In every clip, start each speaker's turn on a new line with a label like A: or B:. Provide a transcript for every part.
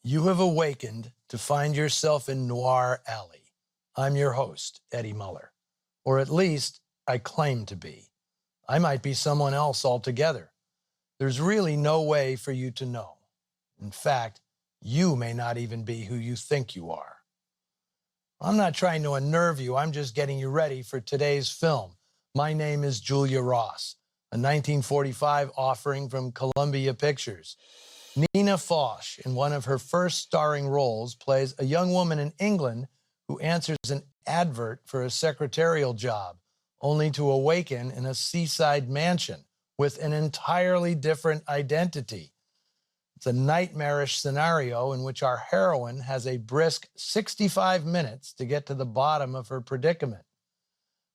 A: You have awakened to find yourself in Noir Alley. I'm your host, Eddie Muller. Or at least, I claim to be. I might be someone else altogether. There's really no way for you to know. In fact, you may not even be who you think you are. I'm not trying to unnerve you, I'm just getting you ready for today's film. My name is Julia Ross, a 1945 offering from Columbia Pictures. Nina Foch, in one of her first starring roles, plays a young woman in England who answers an advert for a secretarial job, only to awaken in a seaside mansion with an entirely different identity. It's a nightmarish scenario in which our heroine has a brisk 65 minutes to get to the bottom of her predicament.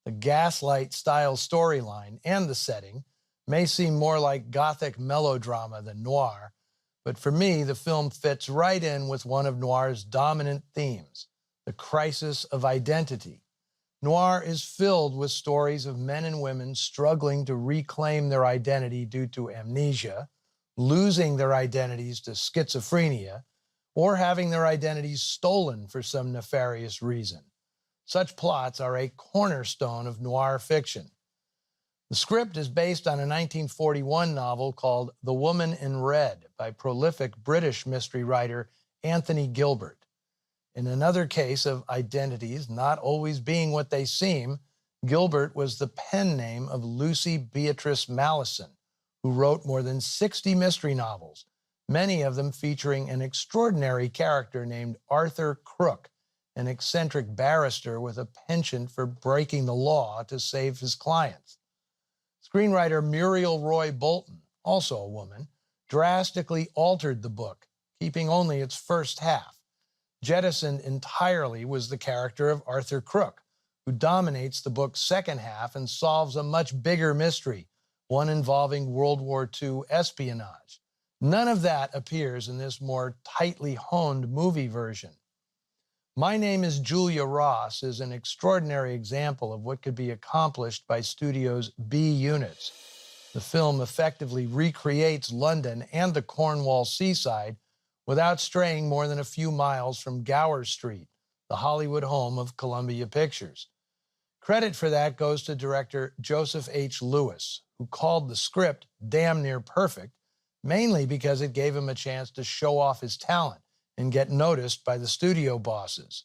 A: The Gaslight-style storyline and the setting may seem more like gothic melodrama than noir, but for me, the film fits right in with one of noir's dominant themes, the crisis of identity. Noir is filled with stories of men and women struggling to reclaim their identity due to amnesia, losing their identities to schizophrenia, or having their identities stolen for some nefarious reason. Such plots are a cornerstone of noir fiction. The script is based on a 1941 novel called The Woman in Red by prolific British mystery writer Anthony Gilbert. In another case of identities not always being what they seem, Gilbert was the pen name of Lucy Beatrice Malleson, who wrote more than 60 mystery novels, many of them featuring an extraordinary character named Arthur Crook, an eccentric barrister with a penchant for breaking the law to save his clients. Screenwriter Muriel Roy Bolton, also a woman, drastically altered the book, keeping only its first half. Jettisoned entirely was the character of Arthur Crook, who dominates the book's second half and solves a much bigger mystery, one involving World War II espionage. None of that appears in this more tightly honed movie version. My Name is Julia Ross is an extraordinary example of what could be accomplished by studios' B units. The film effectively recreates London and the Cornwall seaside without straying more than a few miles from Gower Street, the Hollywood home of Columbia Pictures. Credit for that goes to director Joseph H. Lewis, who called the script damn near perfect, mainly because it gave him a chance to show off his talent and get noticed by the studio bosses.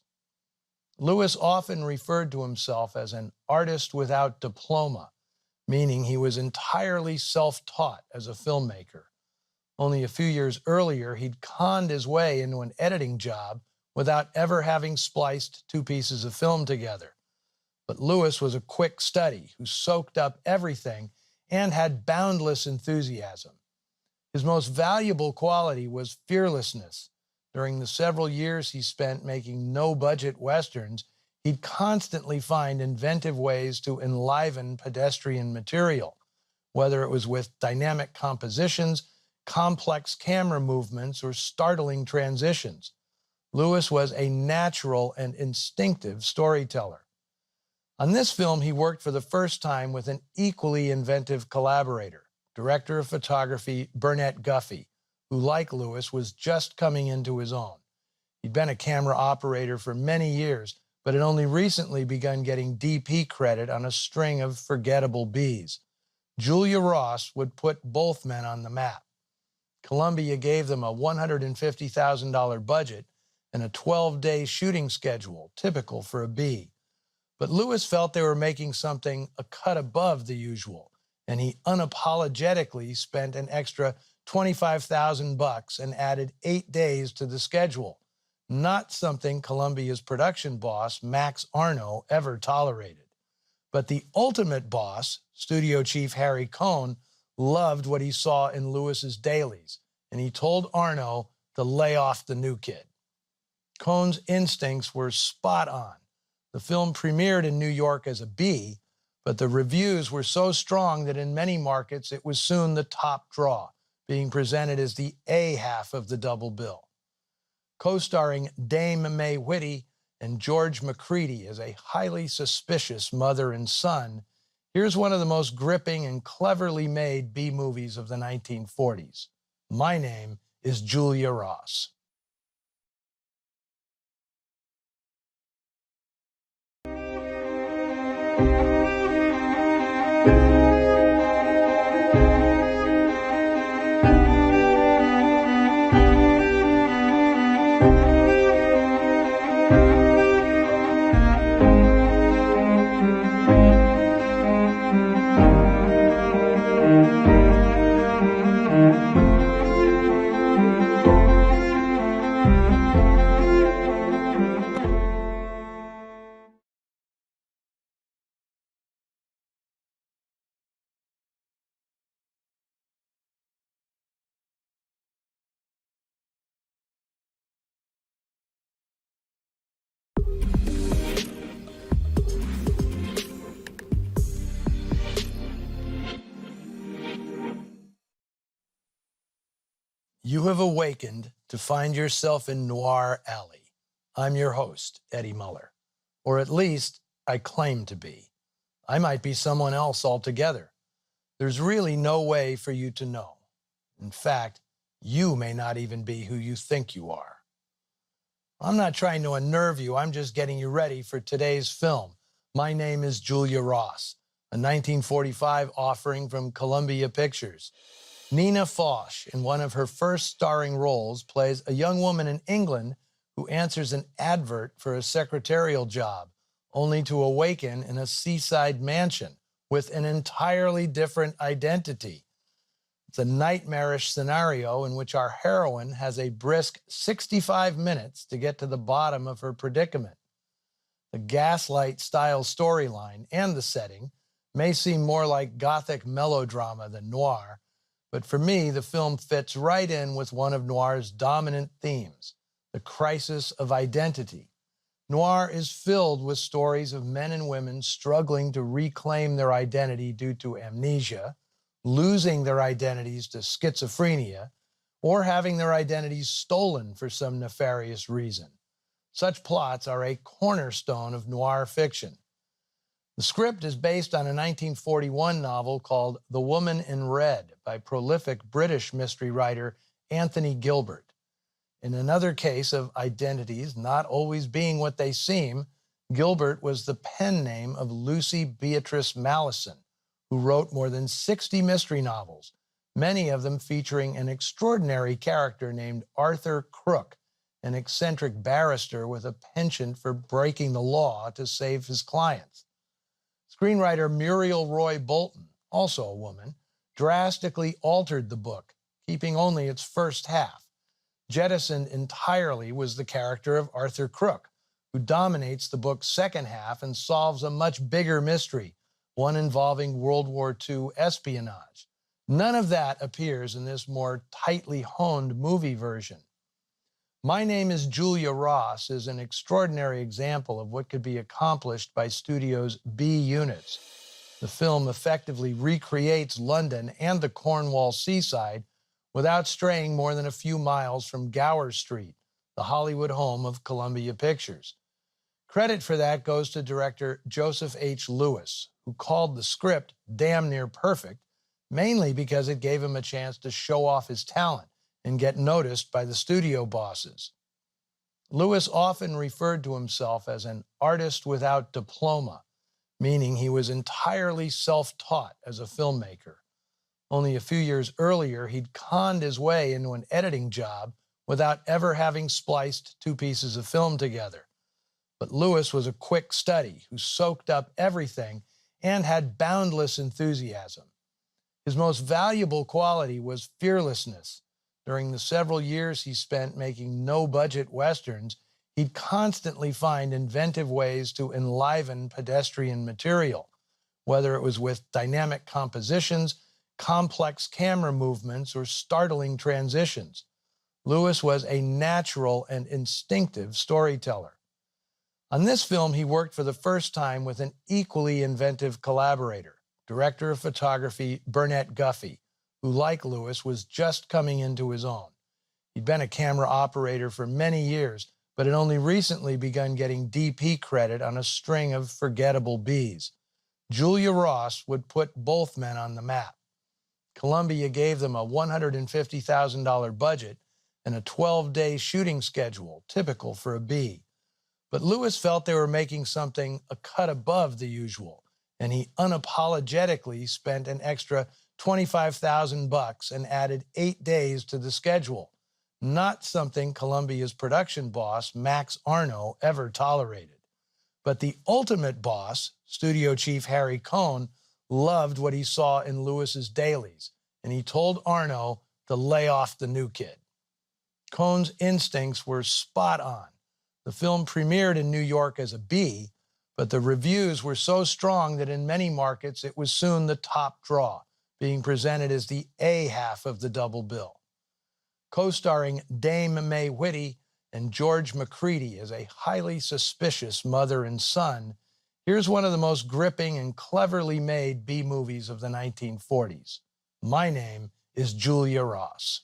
A: Lewis often referred to himself as an artist without diploma, meaning he was entirely self-taught as a filmmaker. Only a few years earlier, he'd conned his way into an editing job without ever having spliced two pieces of film together. But Lewis was a quick study who soaked up everything and had boundless enthusiasm. His most valuable quality was fearlessness. During the several years he spent making no-budget westerns, he'd constantly find inventive ways to enliven pedestrian material, whether it was with dynamic compositions, complex camera movements, or startling transitions. Lewis was a natural and instinctive storyteller. On this film, he worked for the first time with an equally inventive collaborator, director of photography Burnett Guffey, who, like Lewis, was just coming into his own. He'd been a camera operator for many years, but had only recently begun getting DP credit on a string of forgettable Bs. Julia Ross would put both men on the map. Columbia gave them a $150,000 budget and a 12-day shooting schedule, typical for a B. But Lewis felt they were making something a cut above the usual, and he unapologetically spent an extra $25,000 and added 8 days to the schedule. Not something Columbia's production boss, Max Arno, ever tolerated. But the ultimate boss, studio chief Harry Cohn, loved what he saw in Lewis's dailies, and he told Arno to lay off the new kid. Cohn's instincts were spot on. The film premiered in New York as a B, but the reviews were so strong that in many markets it was soon the top draw, being presented as the A half of the double bill. Co-starring Dame May Whitty and George Macready as a highly suspicious mother and son, here's one of the most gripping and cleverly made B movies of the 1940s. My name is Julia Ross. You have awakened to find yourself in Noir Alley. I'm your host, Eddie Muller. Or at least, I claim to be. I might be someone else altogether. There's really no way for you to know. In fact, you may not even be who you think you are. I'm not trying to unnerve you, I'm just getting you ready for today's film. My name is Julia Ross, a 1945 offering from Columbia Pictures. Nina Foch, in one of her first starring roles, plays a young woman in England who answers an advert for a secretarial job, only to awaken in a seaside mansion with an entirely different identity. It's a nightmarish scenario in which our heroine has a brisk 65 minutes to get to the bottom of her predicament. The Gaslight-style storyline and the setting may seem more like gothic melodrama than noir, but for me, the film fits right in with one of noir's dominant themes, the crisis of identity. Noir is filled with stories of men and women struggling to reclaim their identity due to amnesia, losing their identities to schizophrenia, or having their identities stolen for some nefarious reason. Such plots are a cornerstone of noir fiction. The script is based on a 1941 novel called The Woman in Red by prolific British mystery writer Anthony Gilbert. In another case of identities not always being what they seem, Gilbert was the pen name of Lucy Beatrice Malleson, who wrote more than 60 mystery novels, many of them featuring an extraordinary character named Arthur Crook, an eccentric barrister with a penchant for breaking the law to save his clients. Screenwriter Muriel Roy Bolton, also a woman, drastically altered the book, keeping only its first half. Jettisoned entirely was the character of Arthur Crook, who dominates the book's second half and solves a much bigger mystery, one involving World War II espionage. None of that appears in this more tightly honed movie version. My Name is Julia Ross is an extraordinary example of what could be accomplished by studios' B units. The film effectively recreates London and the Cornwall seaside without straying more than a few miles from Gower Street, the Hollywood home of Columbia Pictures. Credit for that goes to director Joseph H. Lewis, who called the script damn near perfect, mainly because it gave him a chance to show off his talent and get noticed by the studio bosses. Lewis often referred to himself as an artist without diploma, meaning he was entirely self-taught as a filmmaker. Only a few years earlier, he'd conned his way into an editing job without ever having spliced two pieces of film together. But Lewis was a quick study who soaked up everything and had boundless enthusiasm. His most valuable quality was fearlessness. During the several years he spent making no-budget westerns, he'd constantly find inventive ways to enliven pedestrian material, whether it was with dynamic compositions, complex camera movements, or startling transitions. Lewis was a natural and instinctive storyteller. On this film, he worked for the first time with an equally inventive collaborator, director of photography Burnett Guffey, who, like Lewis, was just coming into his own. He'd been a camera operator for many years, but had only recently begun getting DP credit on a string of forgettable Bs. Julia Ross would put both men on the map. Columbia gave them a $150,000 budget and a 12-day shooting schedule, typical for a B. But Lewis felt they were making something a cut above the usual, and he unapologetically spent an extra $25,000 and added 8 days to the schedule, not something Columbia's production boss, Max Arno, ever tolerated. But the ultimate boss, studio chief Harry Cohn, loved what he saw in Lewis's dailies, and he told Arno to lay off the new kid. Cohn's instincts were spot on. The film premiered in New York as a B, but the reviews were so strong that in many markets it was soon the top draw, being presented as the A half of the double bill. Co-starring Dame May Whitty and George Macready as a highly suspicious mother and son, here's one of the most gripping and cleverly made B movies of the 1940s. My name is Julia Ross.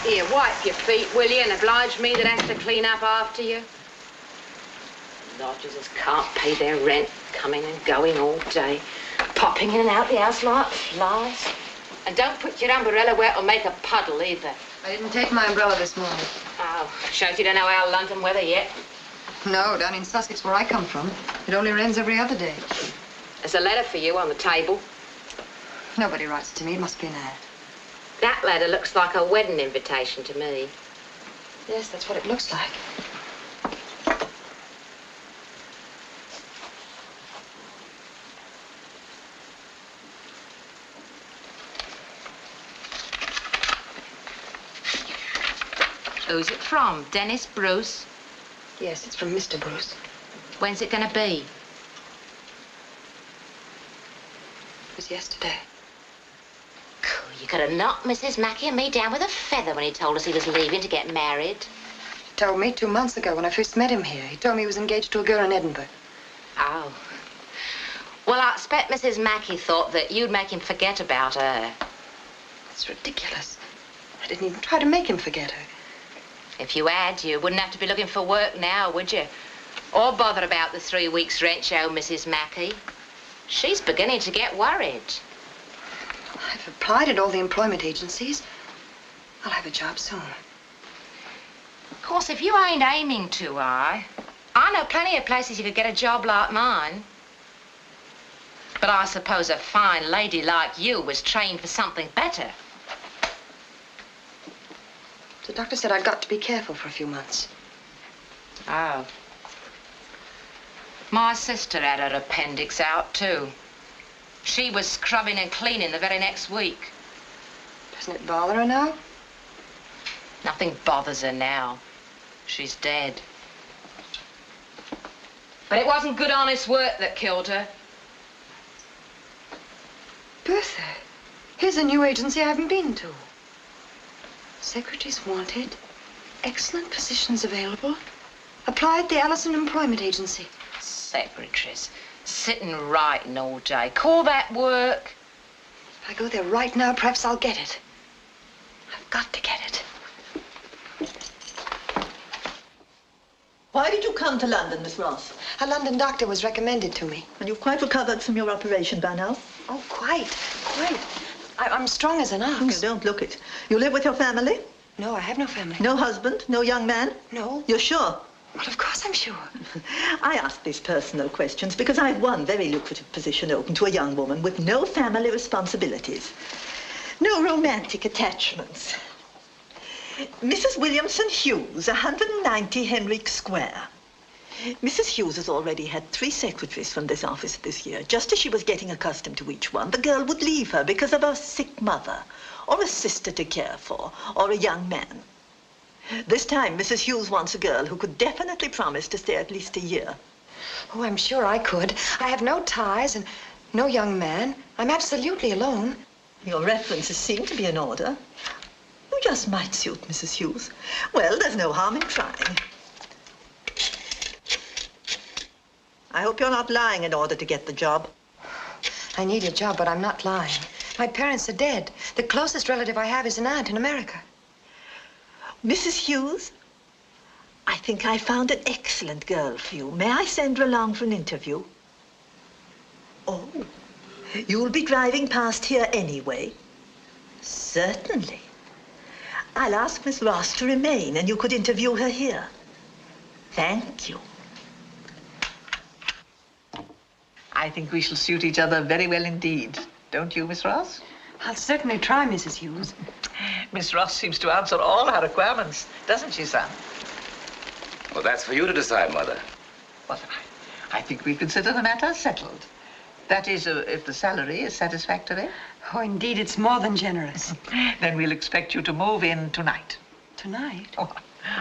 B: Here, wipe your feet, will you, and oblige me that has to clean up after you? Lodgers can't pay their rent, coming and going all day, popping in and out the house like flies. And don't put your umbrella where it'll make a puddle either.
C: I didn't take my umbrella this morning.
B: Oh, shows you don't know our London weather yet.
C: No, down in Sussex, where I come from, it only rains every other day.
B: There's a letter for you on the table.
C: Nobody writes to me. It must be an ad.
B: That letter looks like a wedding invitation to me.
C: Yes, that's what it looks like.
B: Who's it from? Dennis Bruce?
C: Yes, it's from Mr. Bruce.
B: When's it gonna be?
C: It was yesterday.
B: You could have knocked Mrs. Mackie and me down with a feather when he told us he was leaving to get married.
C: He told me 2 months ago when I first met him here. He told me he was engaged to a girl in Edinburgh.
B: Oh. Well, I expect Mrs. Mackie thought that you'd make him forget about her.
C: That's ridiculous. I didn't even try to make him forget her.
B: If you had, you wouldn't have to be looking for work now, would you? Or bother about the 3 weeks' rent you owe Mrs. Mackie. She's beginning to get worried.
C: I've applied at all the employment agencies. I'll have a job soon.
B: Of course, if you ain't aiming too high, I know plenty of places you could get a job like mine. But I suppose a fine lady like you was trained for something better.
C: The doctor said I'd got to be careful for a few months.
B: Oh. My sister had her appendix out, too. She was scrubbing and cleaning the very next week.
C: Doesn't it bother her now?
B: Nothing bothers her now. She's dead. But it wasn't good, honest work that killed her.
C: Bertha, here's a new agency I haven't been to. Secretaries wanted. Excellent positions available. Apply at the Allison Employment Agency.
B: Secretaries. Sitting writing all day. Call that work?
C: If I go there right now, perhaps I'll get it. I've got to get it.
D: Why did you come to London, Miss Ross?
C: A London doctor was recommended to me.
D: And you've quite recovered from your operation by now?
C: Oh, quite. I'm strong as an ox.
D: You don't look it. You live with your family?
C: No, I have no family.
D: No husband? No young man?
C: No.
D: You're sure?
C: Well, of course I'm sure.
D: I ask these personal questions because I've one very lucrative position open to a young woman with no family responsibilities. No romantic attachments. Mrs. Williamson Hughes, 190 Henrique Square. Mrs. Hughes has already had 3 secretaries from this office this year. Just as she was getting accustomed to each one, the girl would leave her because of a sick mother, or a sister to care for, or a young man. This time, Mrs. Hughes wants a girl who could definitely promise to stay at least a year.
C: Oh, I'm sure I could. I have no ties and no young man. I'm absolutely alone.
D: Your references seem to be in order. You just might suit Mrs. Hughes. Well, there's no harm in trying. I hope you're not lying in order to get the job.
C: I need a job, but I'm not lying. My parents are dead. The closest relative I have is an aunt in America.
D: Mrs. Hughes, I think I found an excellent girl for you. May I send her along for an interview? Oh, you'll be driving past here anyway? Certainly. I'll ask Miss Ross to remain, and you could interview her here. Thank you. I think we shall suit each other very well indeed. Don't you, Miss Ross?
C: I'll certainly try, Mrs. Hughes.
D: Miss Ross seems to answer all our requirements, doesn't she, son?
E: Well, that's for you to decide, Mother.
D: Well, I think we consider the matter settled. That is, if the salary is satisfactory.
C: Oh, indeed, it's more than generous.
D: Then we'll expect you to move in tonight.
C: Tonight?
D: Oh,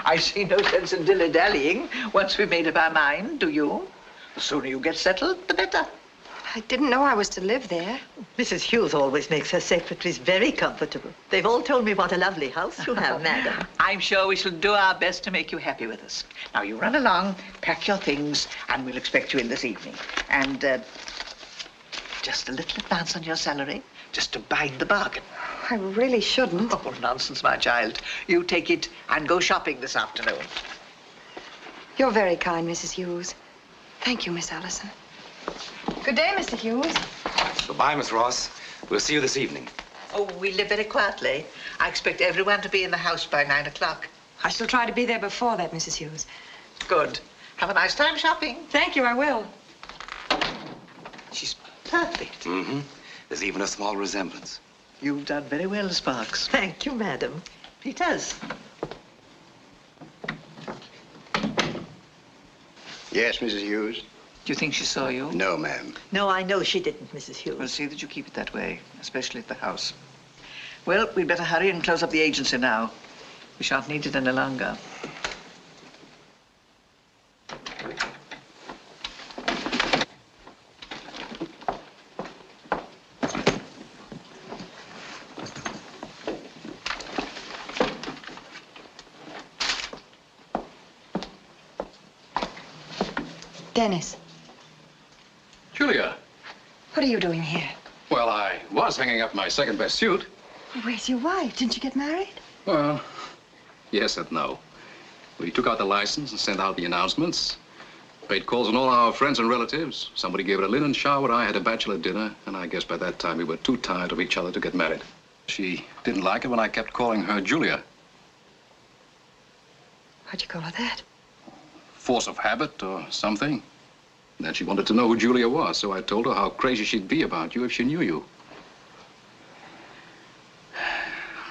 D: I see no sense in dilly-dallying once we've made up our mind, do you? The sooner you get settled, the better.
C: I didn't know I was to live there.
D: Mrs. Hughes always makes her secretaries very comfortable. They've all told me what a lovely house you have, madam. I'm sure we shall do our best to make you happy with us. Now, you run along, pack your things, and we'll expect you in this evening. And just a little advance on your salary, just to bind the bargain.
C: I really shouldn't.
D: Oh, nonsense, my child. You take it and go shopping this afternoon.
C: You're very kind, Mrs. Hughes. Thank you, Miss Allison. Good day, Mr. Hughes.
E: Goodbye, Miss Ross. We'll see you this evening.
D: Oh, we live very quietly. I expect everyone to be in the house by 9 o'clock.
C: I shall try to be there before that, Mrs. Hughes.
D: Good. Have a nice time shopping.
C: Thank you, I will.
D: She's perfect.
E: Mm-hmm. There's even a small resemblance.
D: You've done very well, Sparks. Thank you, madam. Peters.
F: Yes, Mrs. Hughes.
D: Do you think she saw you?
F: No, ma'am.
D: No, I know she didn't, Mrs. Hughes. Well, see that you keep it that way, especially at the house. Well, we'd better hurry and close up the agency now. We shan't need it any longer.
C: Dennis,
G: Julia.
C: what are you doing here?
G: Well, I was hanging up my second best suit.
C: Where's your wife? Didn't you get married?
G: Well, yes and no. We took out the license and sent out the announcements. Paid calls on all our friends and relatives. Somebody gave it a linen shower. I had a bachelor dinner. And I guess by that time we were too tired of each other to get married. She didn't like it when I kept calling her Julia.
C: Why'd you call her that?
G: Force of habit or something. And then she wanted to know who Julia was, so I told her how crazy she'd be about you if she knew you.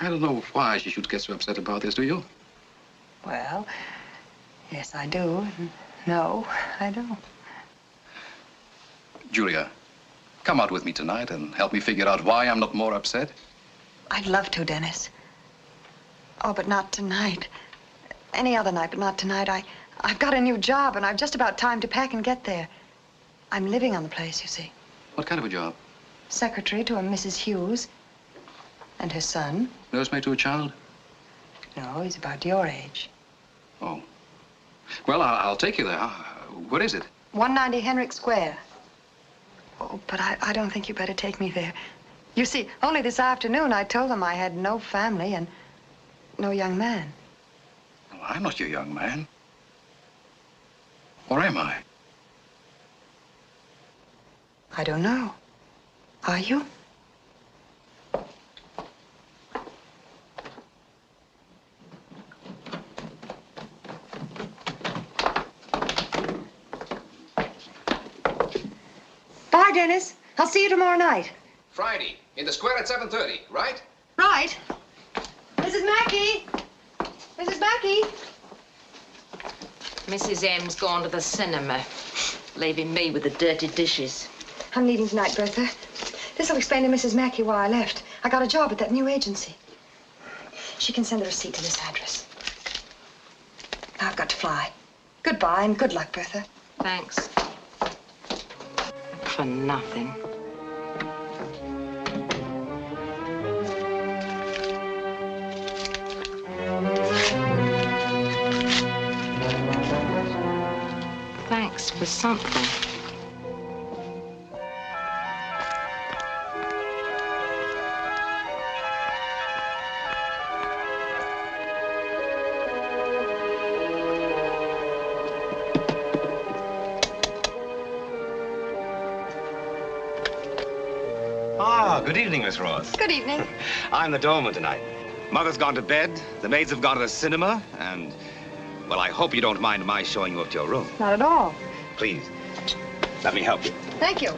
G: I don't know why she should get so upset about this, do you?
C: Well, yes, I do. No, I don't.
G: Julia, come out with me tonight and help me figure out why I'm not more upset?
C: I'd love to, Dennis. Oh, but not tonight. Any other night, but not tonight. I've got a new job, and I've just about time to pack and get there. I'm living on the place, you see.
G: What kind of a job?
C: Secretary to a Mrs. Hughes and her son.
G: Nursemaid to a child?
C: No, he's about your age.
G: Oh. Well, I'll take you there. What is it?
C: 190 Henrik Square. Oh, but I don't think you better take me there. You see, only this afternoon I told them I had no family and no young man.
G: Well, I'm not your young man. Or am I?
C: I don't know. Are you? Bye, Dennis. I'll see you tomorrow night.
G: Friday, in the square at 7:30, right?
C: Right. Mrs. Mackie! Mrs. Mackie!
B: Mrs. M's gone to the cinema, leaving me with the dirty dishes.
C: I'm leaving tonight, Bertha. This'll explain to Mrs. Mackie why I left. I got a job at that new agency. She can send the receipt to this address. Now I've got to fly. Goodbye and good luck, Bertha.
B: Thanks. For nothing. Thanks for something.
E: Good evening, Miss Ross.
C: Good evening.
E: I'm the doorman tonight. Mother's gone to bed, the maids have gone to the cinema, and, well, I hope you don't mind my showing you up to your room.
C: Not at all.
E: Please, let me help you.
C: Thank you.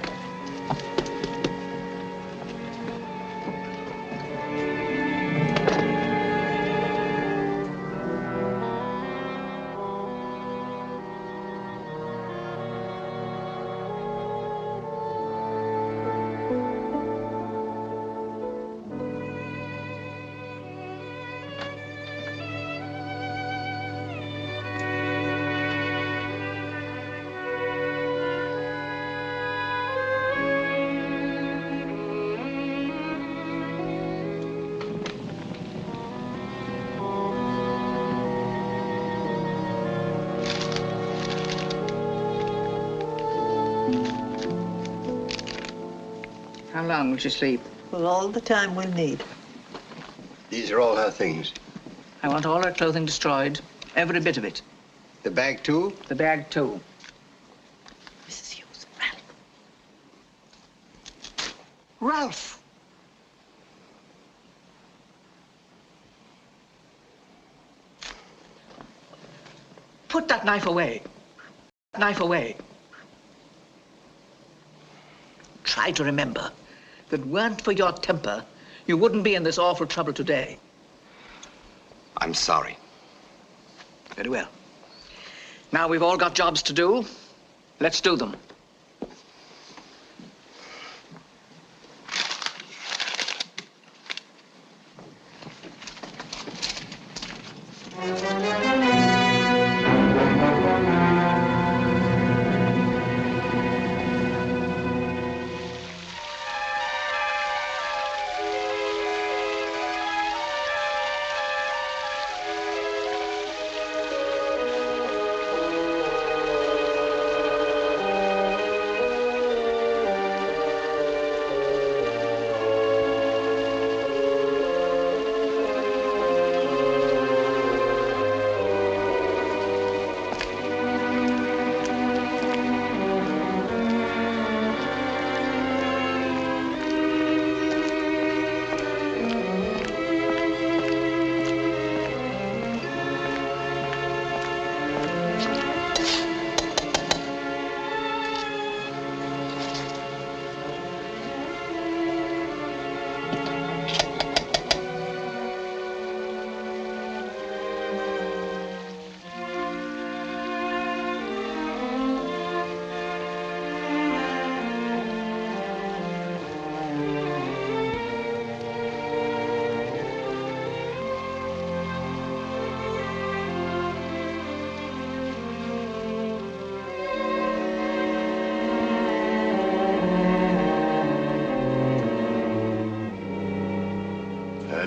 H: How long will she sleep?
D: Well, all the time we'll need.
F: These are all her things.
H: I want all her clothing destroyed. Every bit of it.
F: The bag, too?
H: The bag, too.
D: Mrs. Hughes, Ralph.
H: Put that knife away. Knife away. Try to remember. If it weren't for your temper, you wouldn't be in this awful trouble today.
E: I'm sorry.
H: Very well. Now we've all got jobs to do. Let's do them.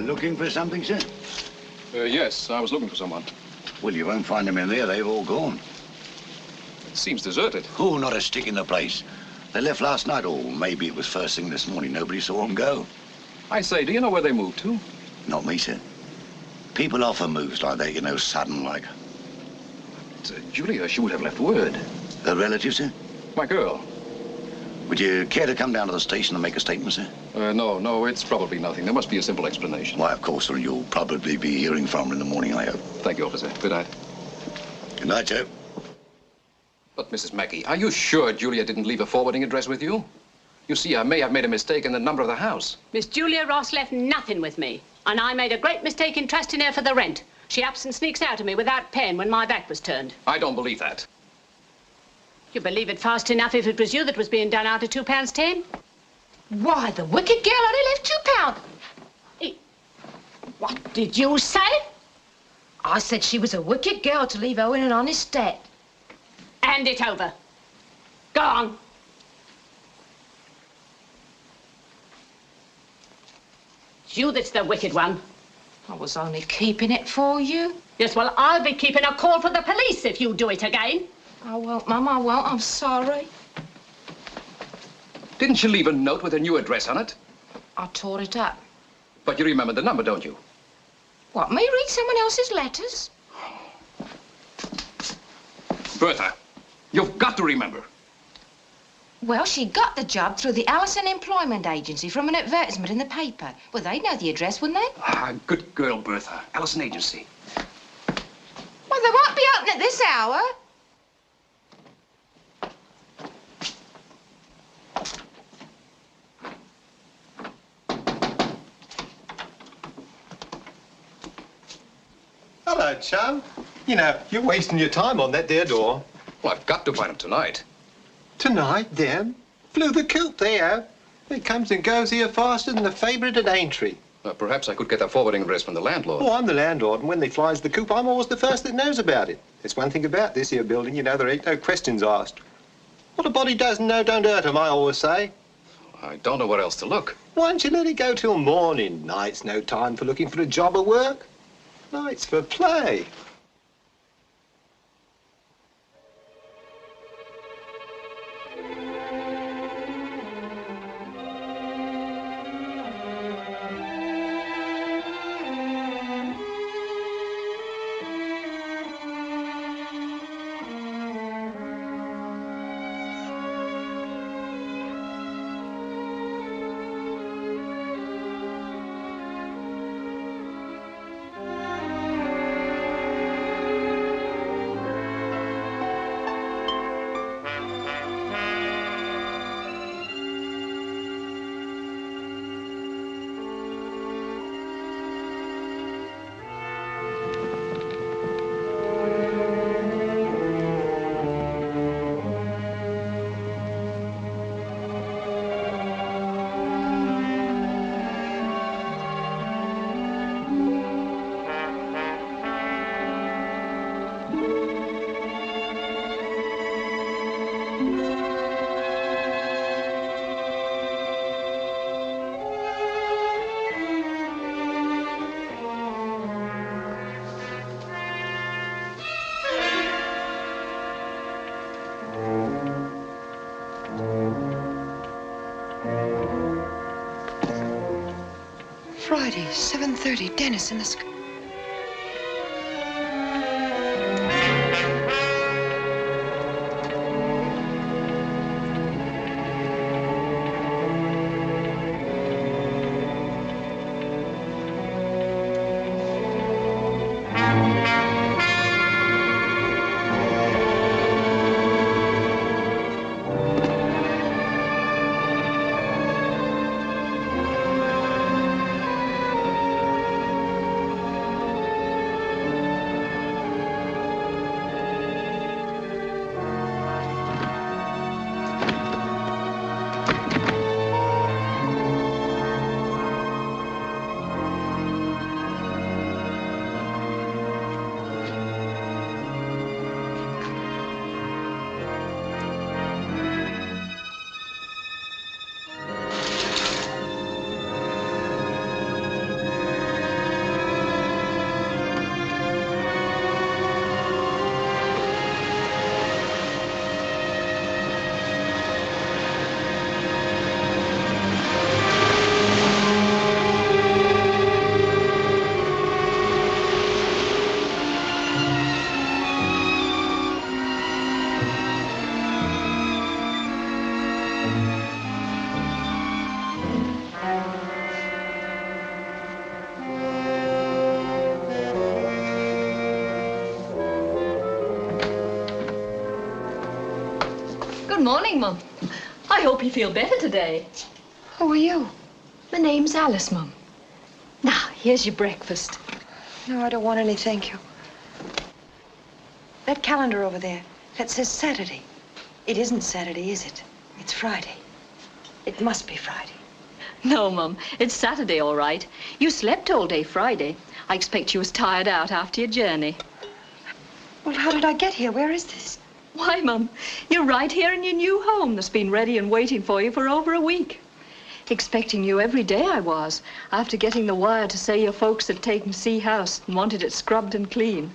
F: looking for something, sir?
G: Yes, I was looking for someone.
F: Well, you won't find them in there. They've all gone.
G: It seems deserted.
F: Oh, not a stick in the place. They left last night, or maybe it was first thing this morning. Nobody saw them go.
G: I say, do you know where they moved to?
F: Not me, sir. People often moves like that, you know, sudden like.
G: Julia, she would have left word.
F: Her relative, sir?
G: My girl.
F: Would you care to come down to the station and make a statement, sir?
G: No, it's probably nothing. There must be a simple explanation.
F: Why, of course, sir. You'll probably be hearing from her in the morning, I hope.
G: Thank you, officer. Good night.
F: Good night, sir.
G: But, Mrs. Mackie, are you sure Julia didn't leave a forwarding address with you? You see, I may have made a mistake in the number of the house.
I: Miss Julia Ross left nothing with me, and I made a great mistake in trusting her for the rent. She ups and sneaks out of me without paying when my back was turned.
G: I don't believe that.
I: You believe it fast enough if it was you that was being done out of £2.10?
B: Why, the wicked girl only left £2.
I: What did you say?
B: I said she was a wicked girl to leave Owen an honest debt.
I: Hand it over. Go on. It's you that's the wicked one.
B: I was only keeping it for you.
I: Yes, well, I'll be keeping a call for the police if you do it again.
B: I won't, Mum, I won't. I'm sorry.
G: Didn't she leave a note with a new address on it?
B: I tore it up.
G: But you remember the number, don't you?
B: What, me read someone else's letters?
G: Bertha, you've got to remember.
B: Well, she got the job through the Allison Employment Agency from an advertisement in the paper. Well, they'd know the address, wouldn't they?
G: Ah, good girl, Bertha. Allison Agency.
B: Well, they won't be open at this hour.
J: Hello, chum. You know, you're wasting your time on that there door.
G: Well, I've got to find him tonight.
J: Tonight, them? Flew the coop, they have. It comes and goes here faster than the favourite at Aintree.
G: Perhaps I could get a forwarding address from the landlord.
J: Oh, I'm the landlord, and when they flies the coop, I'm always the first that knows about it. There's one thing about this here building, you know, there ain't no questions asked. What a body doesn't know don't hurt him, I always say.
G: I don't know where else to look.
J: Why don't you let it go till morning? Night's no time for looking for a job or work. Night's for play.
C: Friday, 7:30, Dennis in the sky.
K: morning, Mum. I hope you feel better today.
C: Who are you?
K: My name's Alice, Mum. Now, here's your breakfast.
C: No, I don't want any, thank you. That calendar over there, that says Saturday. It isn't Saturday, is it? It's Friday. It must be Friday.
K: No, Mum, it's Saturday, all right. You slept all day Friday. I expect you was tired out after your journey.
C: Well, how did I get here? Where is this?
K: Why, Mum, you're right here in your new home that's been ready and waiting for you for over a week. Expecting you every day I was, after getting the wire to say your folks had taken Sea House and wanted it scrubbed and clean.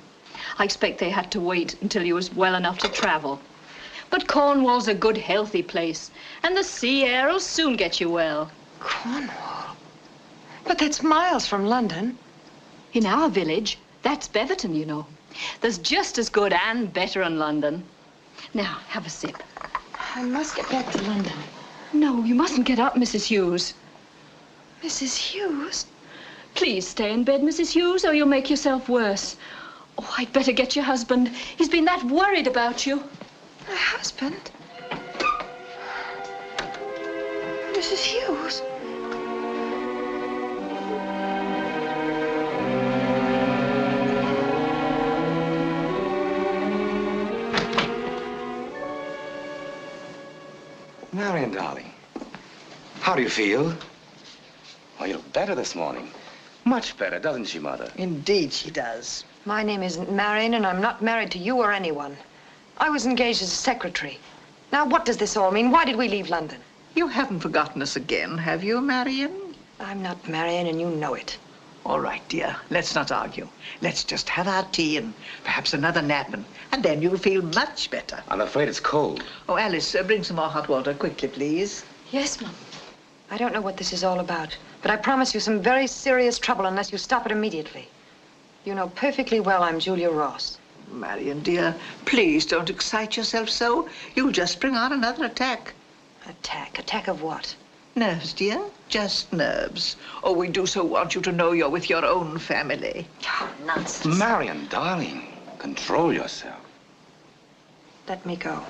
K: I expect they had to wait until you was well enough to travel. But Cornwall's a good, healthy place, and the sea air'll soon get you well.
C: Cornwall? But that's miles from London.
K: In our village, that's Beverton, you know. There's just as good and better in London. Now, have a sip.
C: I must get back to London.
K: No, you mustn't get up, Mrs. Hughes.
C: Mrs. Hughes?
K: Please stay in bed, Mrs. Hughes, or you'll make yourself worse. Oh, I'd better get your husband. He's been that worried about you.
C: My husband? Mrs. Hughes?
E: Marion, darling, how do you feel? Oh, you look better this morning. Much better, doesn't she, Mother?
D: Indeed she does.
C: My name isn't Marion, and I'm not married to you or anyone. I was engaged as a secretary. Now, what does this all mean? Why did we leave London?
H: You haven't forgotten us again, have you, Marion?
C: I'm not Marion, and you know it.
H: All right, dear. Let's not argue. Let's just have our tea and perhaps another nap, and then you'll feel much better.
E: I'm afraid it's cold.
H: Oh, Alice, bring some more hot water quickly, please.
C: Yes, Mum. I don't know what this is all about, but I promise you some very serious trouble unless you stop it immediately. You know perfectly well I'm Julia Ross.
H: Marion, dear, please don't excite yourself so. You'll just bring on another attack.
C: Attack? Attack of what?
H: Nerves, dear. Just nerves. Oh, we do so want you to know you're with your own family.
C: Oh, nonsense.
E: Marion, darling, control yourself.
C: Let me go.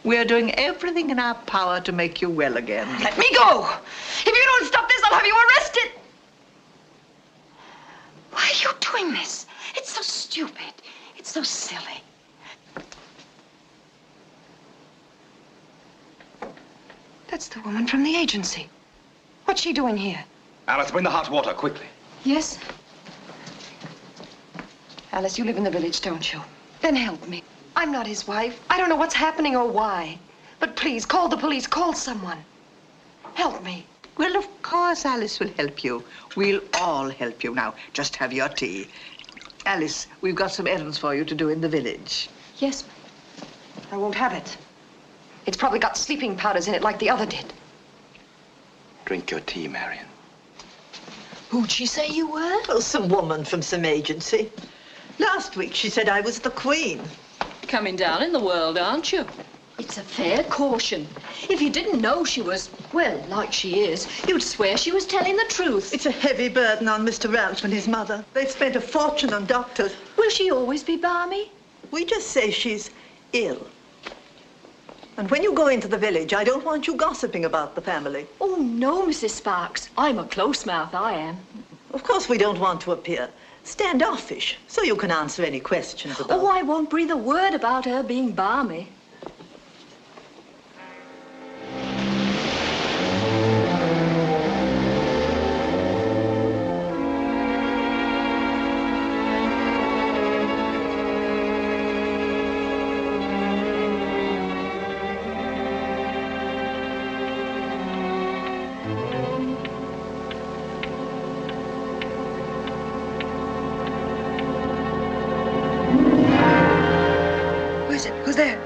H: We're doing everything in our power to make you well again.
C: Let me go! If you don't stop this, I'll have you arrested! Why are you doing this? It's so stupid. It's so silly. That's the woman from the agency. What's she doing here?
E: Alice, bring the hot water, quickly.
C: Yes? Alice, you live in the village, don't you? Then help me. I'm not his wife. I don't know what's happening or why. But please, call the police, call someone. Help me.
H: Well, of course Alice will help you. We'll all help you. Now, just have your tea. Alice, we've got some errands for you to do in the village.
C: Yes, I won't have it. It's probably got sleeping powders in it like the other did.
E: Drink your tea, Marion.
K: Who'd she say you were?
D: Oh, some woman from some agency. Last week she said I was the Queen.
K: Coming down in the world, aren't you? It's a fair caution. If you didn't know she was, well, like she is, you'd swear she was telling the truth.
D: It's a heavy burden on Mr. Ralph and his mother. They've spent a fortune on doctors.
K: Will she always be balmy?
D: We just say she's ill. And when you go into the village, I don't want you gossiping about the family.
K: Oh, no, Mrs. Sparks. I'm a close mouth, I am.
D: Of course, we don't want to appear standoffish, so you can answer any questions about...
K: Oh, I won't breathe a word about her being balmy.
C: Who's there?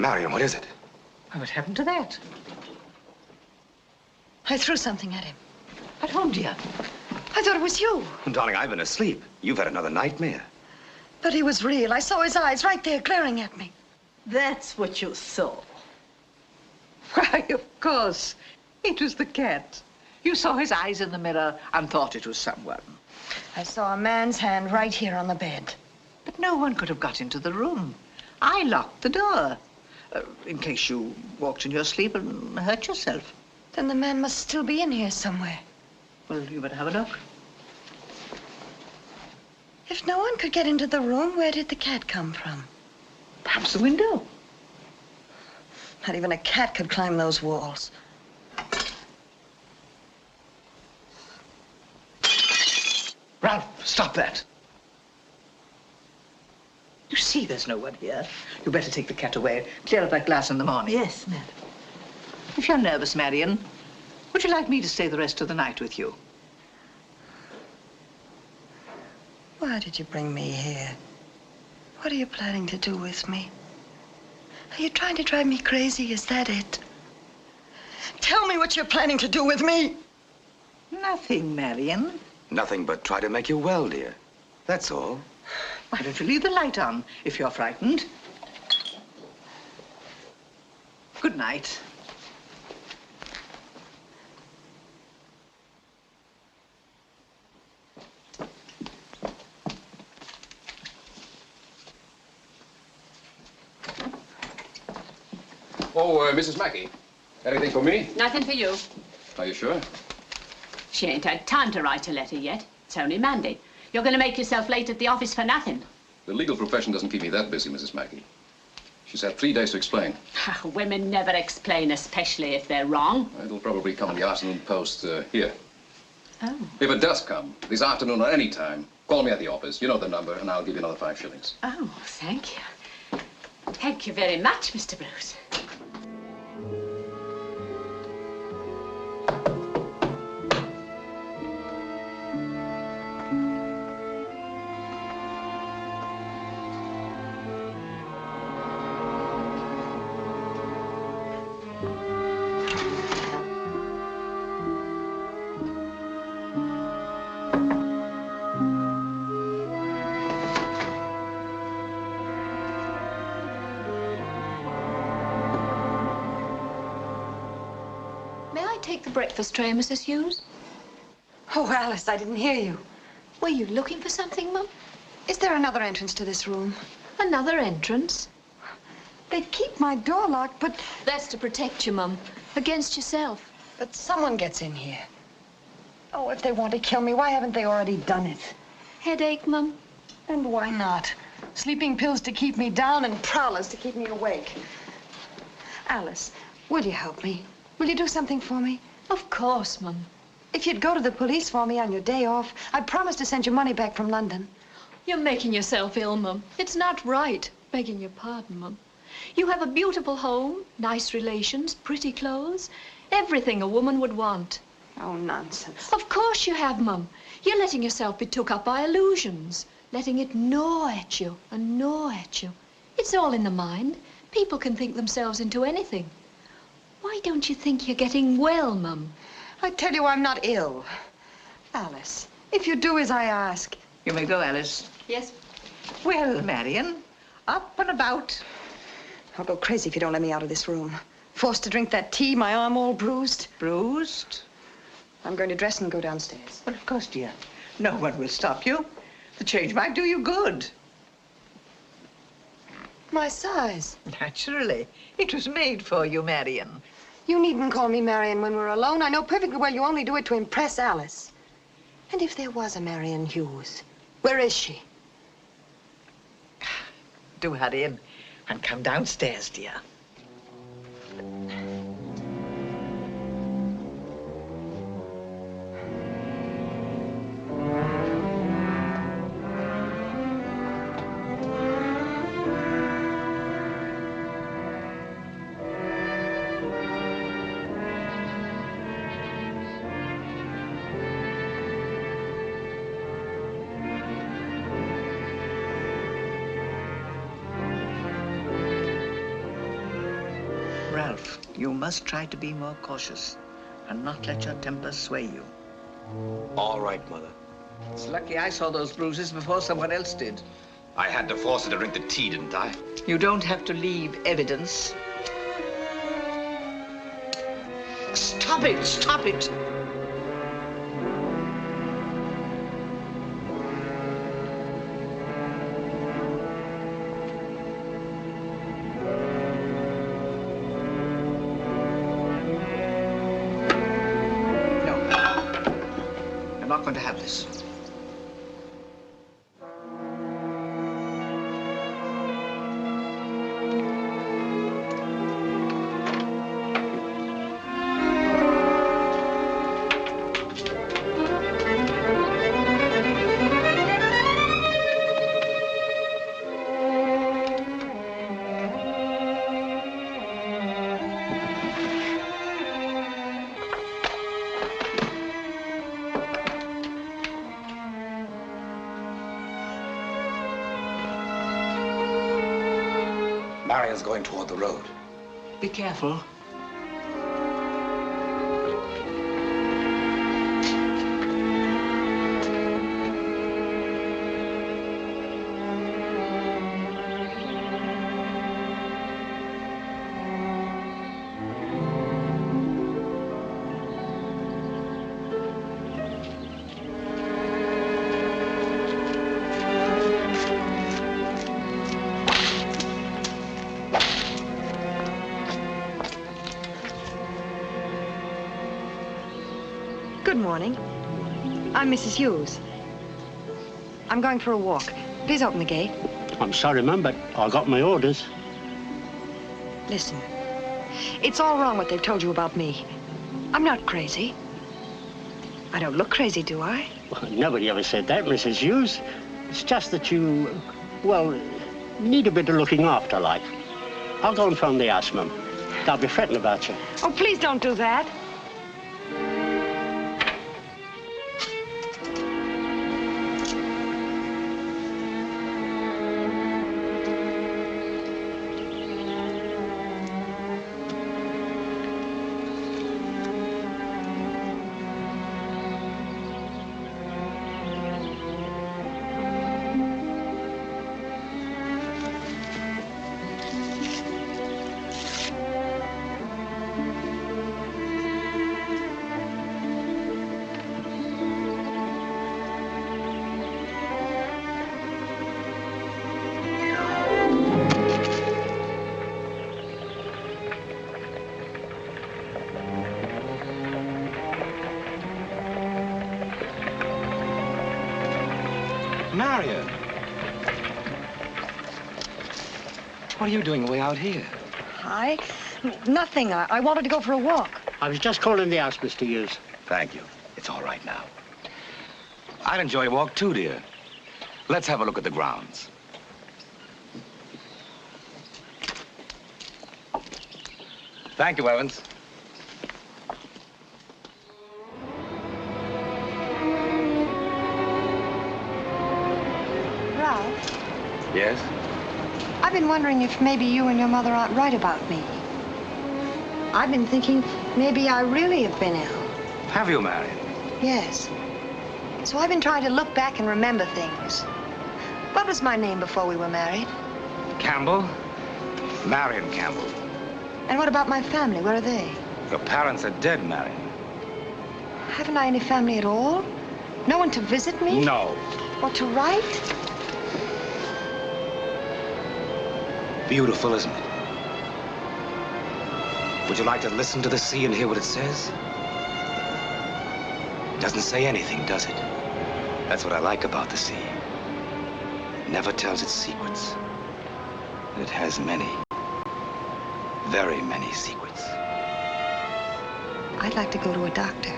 E: Marion, what is it?
H: What happened to that?
C: I threw something at him.
H: At home, dear.
C: I thought it was you.
E: Darling, I've been asleep. You've had another nightmare.
C: But he was real. I saw his eyes right there glaring at me.
D: That's what you saw.
H: Why, of course. It was the cat. You saw his eyes in the mirror and thought it was someone.
C: I saw a man's hand right here on the bed.
H: But no one could have got into the room. I locked the door. In case you walked in your sleep and hurt yourself.
C: Then the man must still be in here somewhere.
H: Well, you better have a look.
C: If no one could get into the room, where did the cat come from?
H: Perhaps the window.
C: Not even a cat could climb those walls.
H: Ralph, stop that. You see there's no one here. You better take the cat away. Clear up that glass in the morning.
D: Yes, madam.
H: If you're nervous, Marion, would you like me to stay the rest of the night with you?
C: Why did you bring me here? What are you planning to do with me? Are you trying to drive me crazy? Is that it? Tell me what you're planning to do with me.
H: Nothing, Marion.
E: Nothing but try to make you well, dear. That's all.
H: Why don't you leave the light on if you're frightened? Good night.
G: Oh, Mrs. Mackie. Anything for me?
I: Nothing for you.
G: Are you sure?
I: She ain't had time to write a letter yet. It's only Monday. You're going to make yourself late at the office for nothing.
G: The legal profession doesn't keep me that busy, Mrs. Mackie. She's had 3 days to explain.
I: Women never explain, especially if they're wrong.
G: It'll probably come in the afternoon post here.
I: Oh.
G: If it does come, this afternoon or any time, call me at the office. You know the number, and I'll give you another 5 shillings.
I: Oh, thank you. Thank you very much, Mr. Bruce.
K: Breakfast tray, Mrs. Hughes?
C: Oh, Alice, I didn't hear you.
K: Were you looking for something, Mum?
C: Is there another entrance to this room?
K: Another entrance?
C: They'd keep my door locked, but...
K: That's to protect you, Mum. Against yourself.
C: But someone gets in here. Oh, if they want to kill me, why haven't they already done it?
K: Headache, Mum?
C: And why not? Sleeping pills to keep me down and prowlers to keep me awake. Alice, will you help me? Will you do something for me?
K: Of course, Mum.
C: If you'd go to the police for me on your day off, I'd promise to send you money back from London.
K: You're making yourself ill, Mum. It's not right. Begging your pardon, Mum. You have a beautiful home, nice relations, pretty clothes, everything a woman would want.
C: Oh, nonsense.
K: Of course you have, Mum. You're letting yourself be took up by illusions, letting it gnaw at you and gnaw at you. It's all in the mind. People can think themselves into anything. Why don't you think you're getting well, Mum?
C: I tell you I'm not ill. Alice, if you do as I ask...
H: You may go, Alice.
I: Yes.
H: Well, Marion, up and about.
C: I'll go crazy if you don't let me out of this room. Forced to drink that tea, my arm all bruised.
H: Bruised?
C: I'm going to dress and go downstairs.
H: Well, of course, dear. No one will stop you. The change might do you good.
C: My size.
H: Naturally. It was made for you, Marion.
C: You needn't call me Marion when we're alone. I know perfectly well you only do it to impress Alice. And if there was a Marion Hughes, where is she?
H: Do hurry in and come downstairs, dear. yourself. You must try to be more cautious and not let your temper sway you.
E: All right, Mother.
H: It's lucky I saw those bruises before someone else did.
E: I had to force her to drink the tea, didn't I?
H: You don't have to leave evidence. Stop it! Stop it! I'm not going to have this.
E: Marion's going toward the road.
H: Be careful.
C: Good morning. I'm Mrs. Hughes. I'm going for a walk. Please open the gate.
L: I'm sorry, ma'am, but I got my orders.
C: Listen, it's all wrong what they've told you about me. I'm not crazy. I don't look crazy, do I?
L: Well, nobody ever said that, Mrs. Hughes. It's just that you, well, need a bit of looking after, like. I'll go and phone the house, ma'am. They'll be fretting about you.
C: Oh, please don't do that.
E: Marion! What are you doing way out here?
C: Hi. Nothing. I wanted to go for a walk.
L: I was just calling the house, Mr. Hughes.
E: Thank you. It's all right now. I'd enjoy a walk too, dear. Let's have a look at the grounds. Thank you, Evans.
C: Ralph,
E: Yes?
C: I've been wondering if maybe you and your mother aren't right about me. I've been thinking maybe I really have been ill.
E: Have you, Marion?
C: Yes. So I've been trying to look back and remember things. What was my name before we were married?
E: Campbell? Marion Campbell.
C: And what about my family? Where are they?
E: Your parents are dead, Marion.
C: Haven't I any family at all? No one to visit me?
E: No.
C: Or to write?
E: Beautiful, isn't it? Would you like to listen to the sea and hear what it says? It doesn't say anything, does it? That's what I like about the sea. It never tells its secrets. And it has many, very many secrets.
C: I'd like to go to a doctor.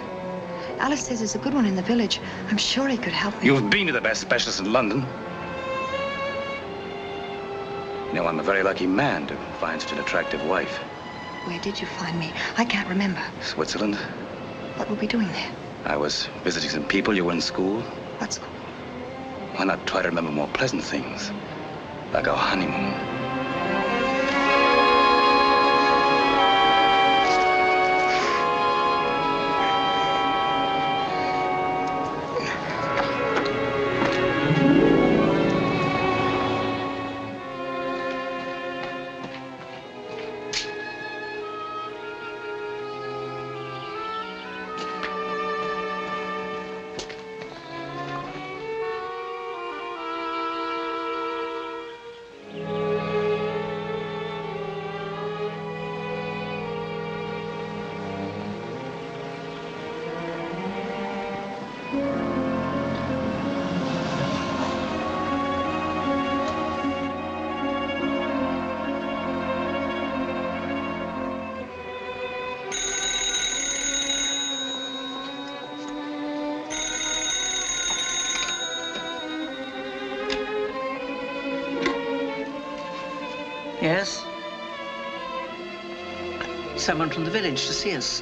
C: Alice says there's a good one in the village. I'm sure he could help me.
E: You've been to the best specialist in London. You know, I'm a very lucky man to find such an attractive wife.
C: Where did you find me? I can't remember.
E: Switzerland.
C: What were we doing there?
E: I was visiting some people. You were in school.
C: What school?
E: Why not try to remember more pleasant things? Like our honeymoon.
H: Yes? Someone from the village to see us.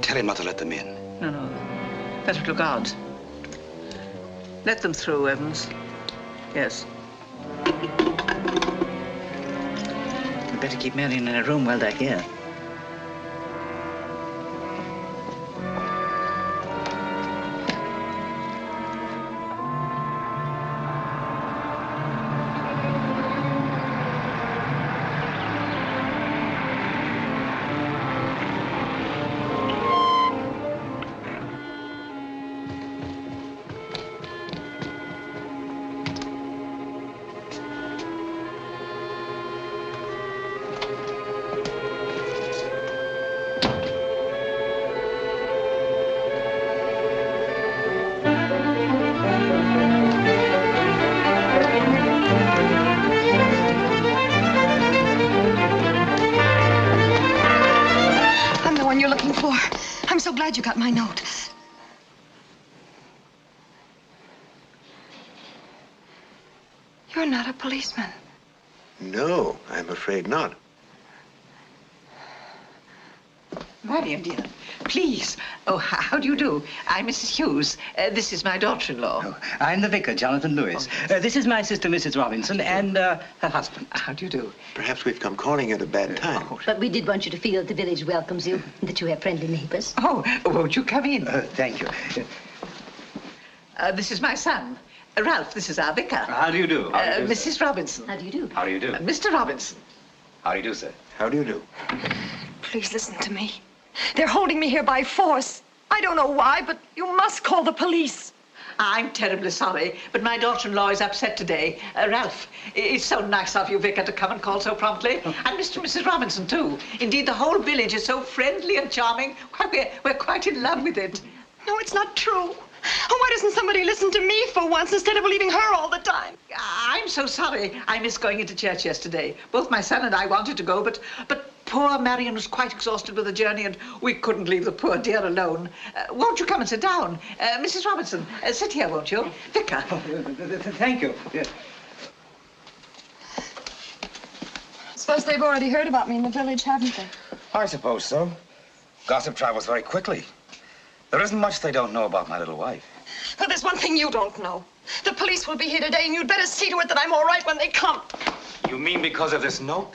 E: Tell him not to let them in.
H: No, no. That would look odd. Let them through, Evans. Yes. We'd better keep Marion in a room while they're here.
C: Glad you got my note. You're not a policeman.
J: No, I'm afraid not.
H: Marion, dear, please. Oh, how do you do? I'm Mrs. Hughes. This is my daughter-in-law.
E: Oh, I'm the vicar, Jonathan Lewis. This is my sister, Mrs. Robinson, and her husband.
H: How do you do?
J: Perhaps we've come calling at a bad time.
M: But we did want you to feel that the village welcomes you, and that you have friendly neighbors.
H: Oh, won't you come in?
E: Thank you.
H: This is my son. Ralph, this is our vicar.
E: How do you do?
H: Mrs. Robinson.
M: How do you do?
E: How do you do?
H: Mr. Robinson.
E: How do you do, sir?
J: How do you do?
C: Please listen to me. They're holding me here by force. I don't know why, but you must call the police.
H: I'm terribly sorry, but my daughter-in-law is upset today. Ralph, it's so nice of you, Vicar, to come and call so promptly. And Mr. and Mrs. Robinson, too. Indeed, the whole village is so friendly and charming. Why, we're quite in love with it.
C: No, it's not true. Oh, why doesn't somebody listen to me for once instead of believing her all the time?
H: I'm so sorry. I missed going into church yesterday. Both my son and I wanted to go, but poor Marion was quite exhausted with the journey, and we couldn't leave the poor dear alone. Won't you come and sit down? Mrs. Robinson, sit here, won't you? Vicar.
E: Thank you. Yeah.
C: I suppose they've already heard about me in the village, haven't they?
E: I suppose so. Gossip travels very quickly. There isn't much they don't know about my little wife.
C: Well, there's one thing you don't know. The police will be here today, and you'd better see to it that I'm all right when they come.
E: You mean because of this note?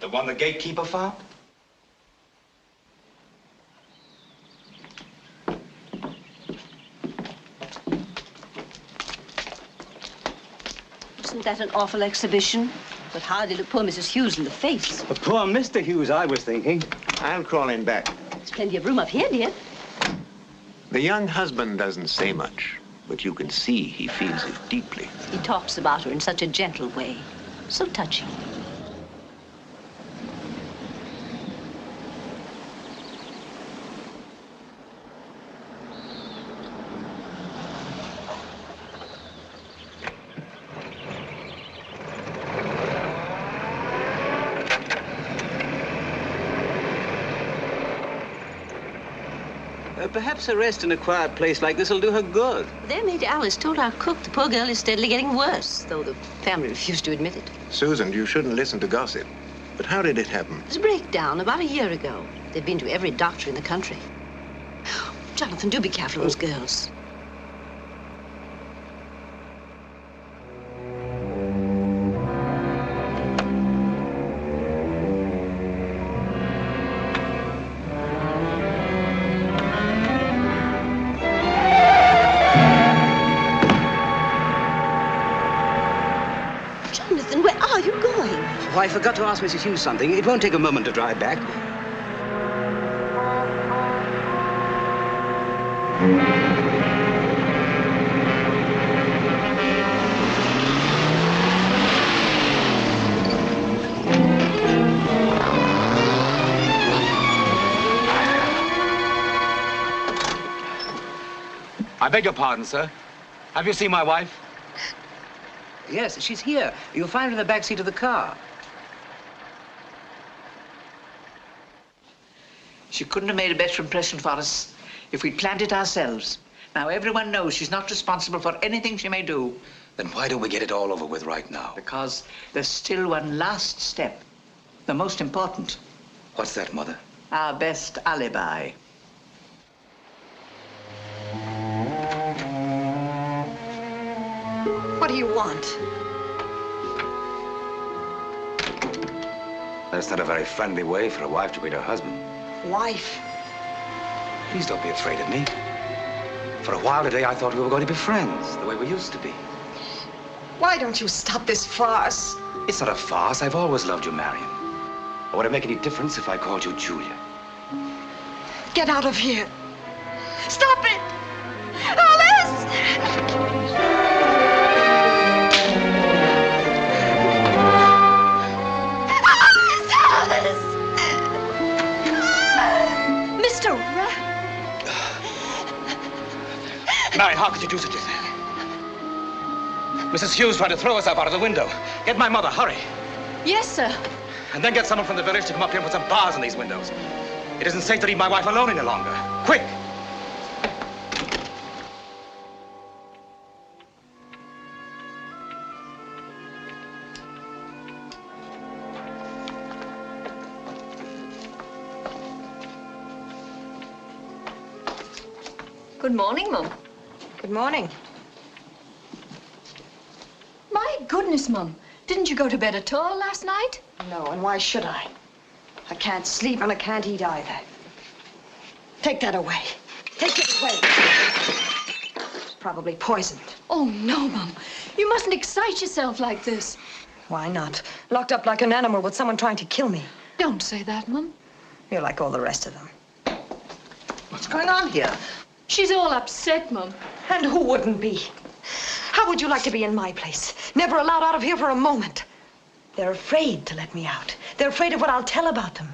E: The one the gatekeeper found?
M: Isn't that an awful exhibition? But how did it poor Mrs. Hughes in the face?
E: Poor Mr. Hughes, I was thinking.
J: I'll crawl in back.
M: There's plenty of room up here, dear.
J: The young husband doesn't say much, but you can see he feels it deeply.
M: He talks about her in such a gentle way. So touching.
E: Perhaps a rest in a quiet place like this will do her good.
M: Their maid Alice told our cook the poor girl is steadily getting worse, though the family refused to admit it.
J: Susan, you shouldn't listen to gossip. But how did it happen?
M: It was a breakdown about a year ago. They've been to every doctor in the country. Jonathan, do be careful of those girls.
E: Oh, I forgot to ask Mrs. Hughes something. It won't take a moment to drive back. I beg your pardon, sir. Have you seen my wife? Yes, she's here. You'll find her in the back seat of the car.
H: She couldn't have made a better impression for us if we'd planned it ourselves. Now, everyone knows she's not responsible for anything she may do.
E: Then why don't we get it all over with right now?
H: Because there's still one last step. The most important.
E: What's that, Mother?
H: Our best alibi.
C: What do you want?
E: That's not a very friendly way for a wife to greet her husband.
C: Wife?
E: Please don't be afraid of me. For a while today, I thought we were going to be friends, the way we used to be.
C: Why don't you stop this farce?
E: It's not a farce. I've always loved you, Marion. Or would it make any difference if I called you Julia?
C: Get out of here. Stop it! Alice!
K: Mr.
E: Marion, how could you do such a thing? Mrs. Hughes tried to throw us up out of the window. Get my mother, hurry.
K: Yes, sir.
E: And then get someone from the village to come up here and put some bars on these windows. It isn't safe to leave my wife alone any longer. Quick!
K: Good morning, Mum.
C: Good morning.
K: My goodness, Mum. Didn't you go to bed at all last night?
C: No, and why should I? I can't sleep and I can't eat either. Take that away. Take it away. It's probably poisoned.
K: Oh, no, Mum. You mustn't excite yourself like this.
C: Why not? Locked up like an animal with someone trying to kill me.
K: Don't say that, Mum.
C: You're like all the rest of them.
H: What's going on here?
K: She's all upset, Mum.
C: And who wouldn't be? How would you like to be in my place? Never allowed out of here for a moment. They're afraid to let me out. They're afraid of what I'll tell about them.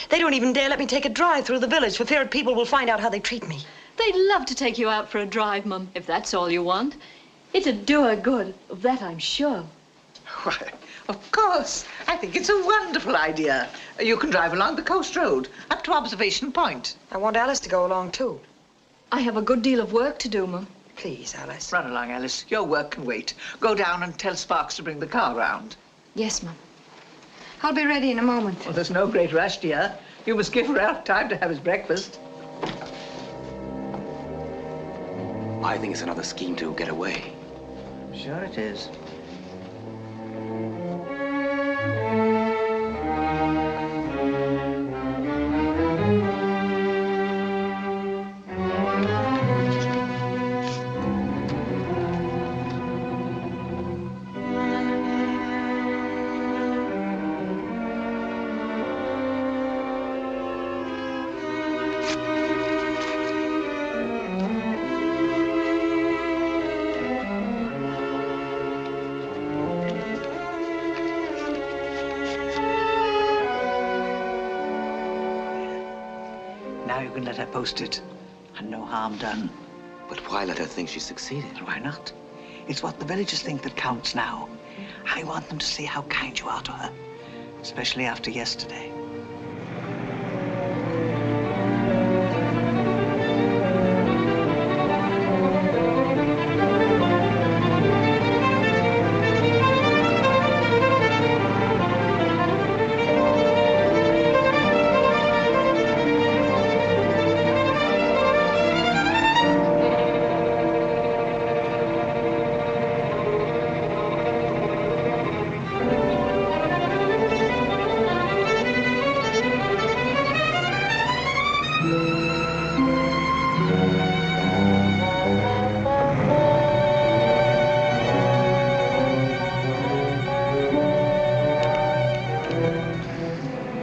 C: They don't even dare let me take a drive through the village for fear people will find out how they treat me.
K: They'd love to take you out for a drive, Mum, if that's all you want. It'd do her good, of that I'm sure.
H: Why, of course. I think it's a wonderful idea. You can drive along the coast road, up to Observation Point.
C: I want Alice to go along, too.
K: I have a good deal of work to do, Mum.
C: Please, Alice.
H: Run along, Alice. Your work can wait. Go down and tell Sparks to bring the car round.
K: Yes, Mum.
C: I'll be ready in a moment.
H: Well, there's no great rush, dear. You must give Ralph time to have his breakfast.
E: I think it's another scheme to get away.
H: Sure it is. Now you can let her post it, and no harm done.
E: But why let her think she succeeded?
H: Why not? It's what the villagers think that counts now. I want them to see how kind you are to her, especially after yesterday.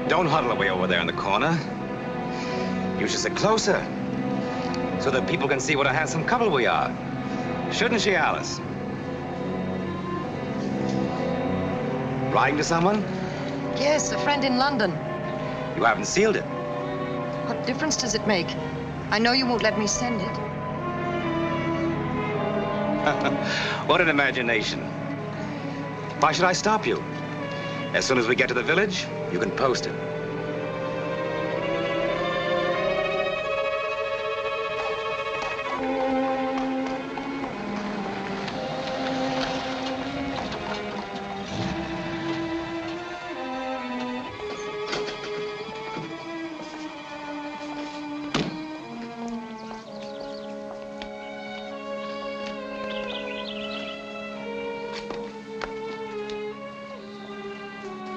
E: Don't huddle away over there in the corner. You should sit closer, so that people can see what a handsome couple we are. Shouldn't she, Alice? Writing to someone?
C: Yes, a friend in London.
E: You haven't sealed it.
C: What difference does it make? I know you won't let me send it.
E: What an imagination. Why should I stop you? As soon as we get to the village, you can post it.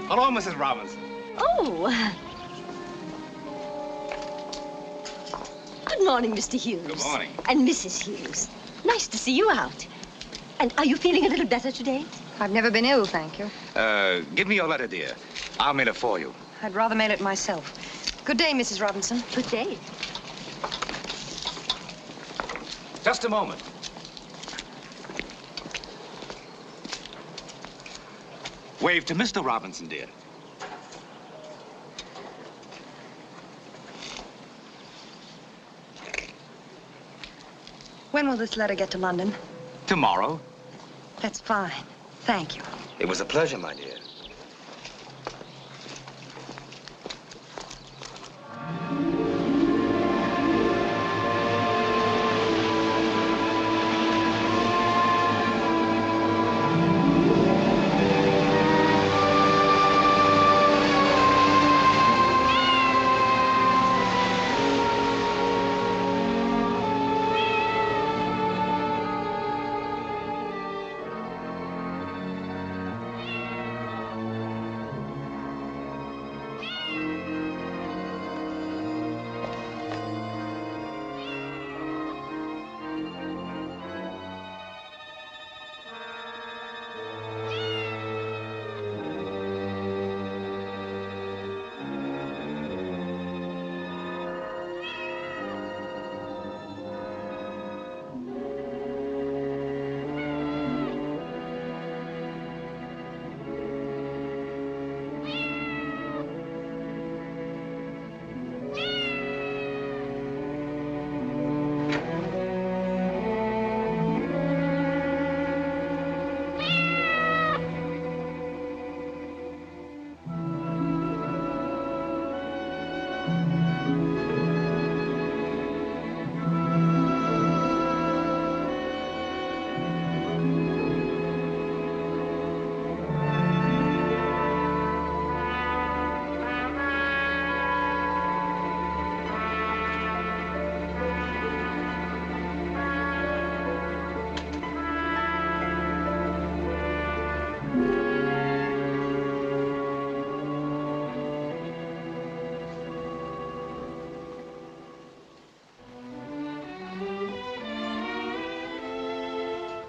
E: Hello, Mrs. Robinson.
K: Oh. Good morning, Mr. Hughes.
E: Good morning.
K: And Mrs. Hughes. Nice to see you out. And are you feeling a little better today?
C: I've never been ill, thank you.
E: Give me your letter, dear. I'll mail it for you.
C: I'd rather mail it myself. Good day, Mrs. Robinson.
K: Good day.
E: Just a moment. Wave to Mr. Robinson, dear.
C: When will this letter get to London?
E: Tomorrow.
C: That's fine. Thank you.
E: It was a pleasure, my dear.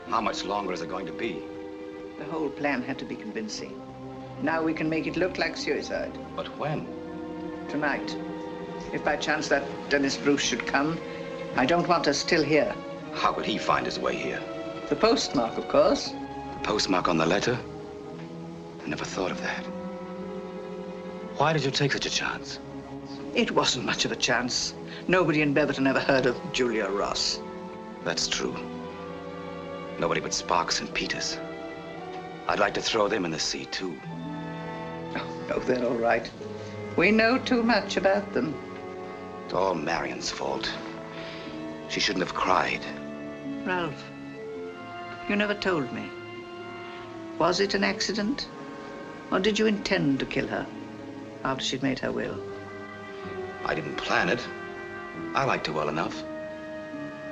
E: How much longer is it going to be?
H: The whole plan had to be convincing. Now we can make it look like suicide.
E: But when?
H: Tonight. If by chance that Dennis Bruce should come, I don't want us still here.
E: How would he find his way here?
H: The postmark, of course.
E: The postmark on the letter? I never thought of that. Why did you take such a chance?
H: It wasn't much of a chance. Nobody in Beverton ever heard of Julia Ross.
E: That's true. Nobody but Sparks and Peters. I'd like to throw them in the sea, too.
H: Oh, no, they're all right. We know too much about them.
E: It's all Marion's fault. She shouldn't have cried.
H: Ralph, you never told me. Was it an accident? Or did you intend to kill her after she'd made her will?
E: I didn't plan it. I liked her well enough.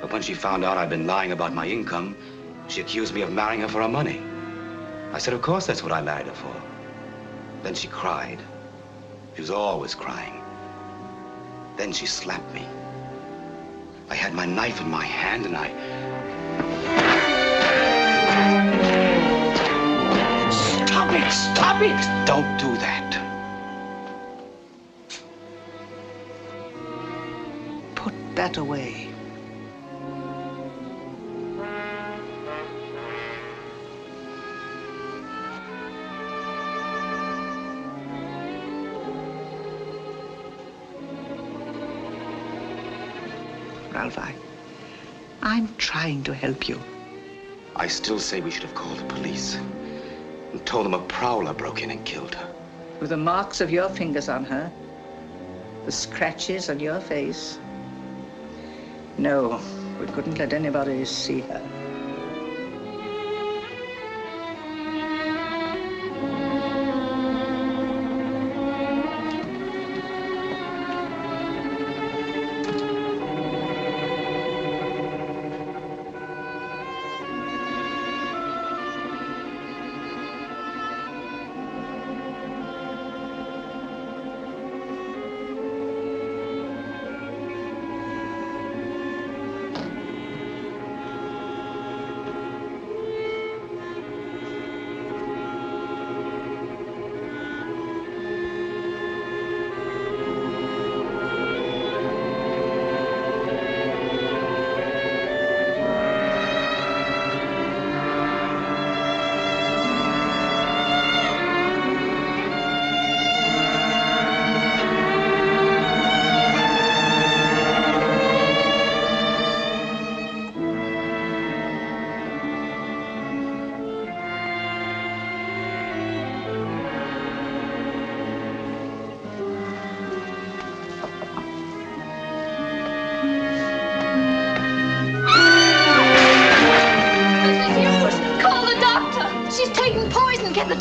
E: But when she found out I'd been lying about my income, she accused me of marrying her for her money. I said, of course that's what I married her for. Then she cried. She was always crying. Then she slapped me. I had my knife in my hand and I... Stop it! Stop it! Don't do that.
H: Put that away. Ralph, I'm trying to help you.
E: I still say we should have called the police and told them a prowler broke in and killed her.
H: With the marks of your fingers on her, the scratches on your face. No, we couldn't let anybody see her.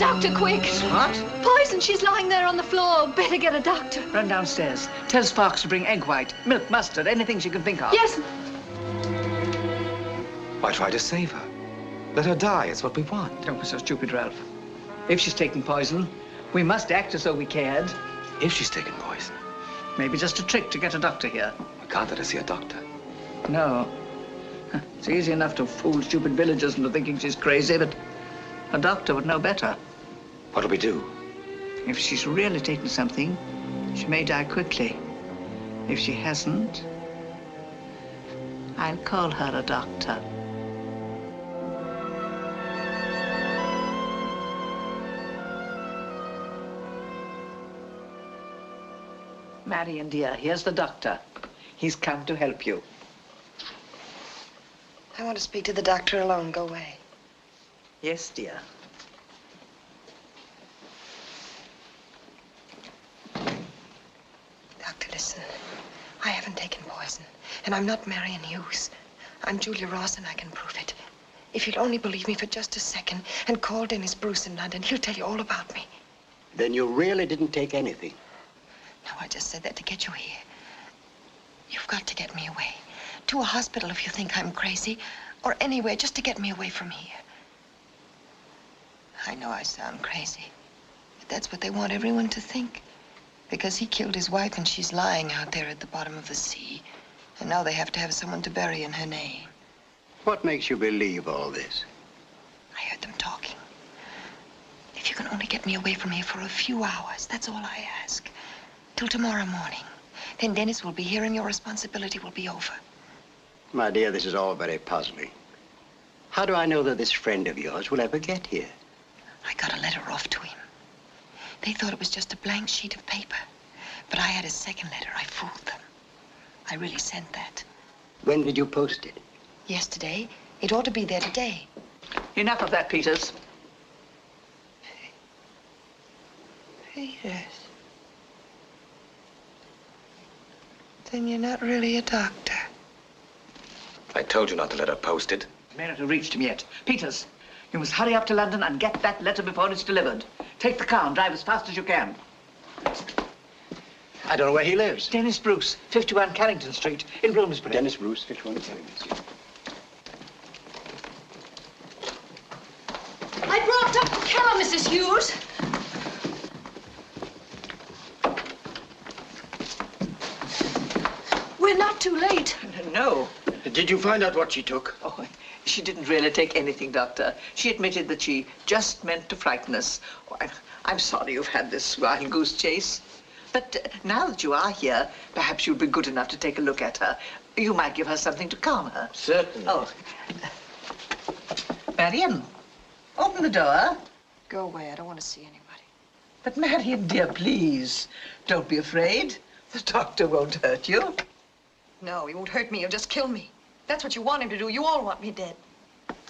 K: doctor, quick.
H: What?
K: Poison. She's lying there on the floor. Better get a doctor.
H: Run downstairs. Tell Sparks to bring egg white, milk, mustard, anything she can think of.
K: Yes.
E: Why try to save her? Let her die. It's what we want.
H: Don't be so stupid, Ralph. If she's taken poison, we must act as though we cared.
E: If she's taken poison.
H: Maybe just a trick to get a doctor here.
E: I can't let her see a doctor.
H: No. It's easy enough to fool stupid villagers into thinking she's crazy, but a doctor would know better.
E: What'll we do?
H: If she's really taken something, she may die quickly. If she hasn't, I'll call her a doctor. Marion, dear, here's the doctor. He's come to help you.
C: I want to speak to the doctor alone. Go away.
H: Yes, dear.
C: Doctor, listen. I haven't taken poison, and I'm not Marion Hughes. I'm Julia Ross, and I can prove it. If you'll only believe me for just a second and call Dennis Bruce in London, he'll tell you all about me.
L: Then you really didn't take anything?
C: No, I just said that to get you here. You've got to get me away. To a hospital if you think I'm crazy, or anywhere just to get me away from here. I know I sound crazy, but that's what they want everyone to think. Because he killed his wife and she's lying out there at the bottom of the sea. And now they have to have someone to bury in her name.
L: What makes you believe all this?
C: I heard them talking. If you can only get me away from here for a few hours, that's all I ask. Till tomorrow morning. Then Dennis will be here and your responsibility will be over.
L: My dear, this is all very puzzling. How do I know that this friend of yours will ever get here?
C: I got a letter off to him. They thought it was just a blank sheet of paper. But I had a second letter. I fooled them. I really sent that.
L: When did you post it?
C: Yesterday. It ought to be there today.
H: Enough of that, Peters.
C: Peters. Then you're not really a doctor.
E: I told you not to let her post it.
H: It may not have reached him yet. Peters, you must hurry up to London and get that letter before it's delivered. Take the car and drive as fast as you can.
L: I don't know where he lives.
H: Dennis Bruce, 51 Carrington Street in Bloomsbury.
L: Dennis Bruce, 51 Carrington Street.
K: I brought Dr. Keller, Mrs. Hughes. We're not too late.
H: No.
L: Did you find out what she took?
H: Oh, she didn't really take anything, Doctor. She admitted that she just meant to frighten us. Oh, I'm sorry you've had this wild goose chase. But now that you are here, perhaps you'd be good enough to take a look at her. You might give her something to calm her.
L: Certainly.
H: Oh. Marion, open the door.
C: Go away. I don't want to see anybody.
H: But Marion, dear, please, don't be afraid. The doctor won't hurt you.
C: No, he won't hurt me. He'll just kill me. That's what you want him to do. You all want me dead.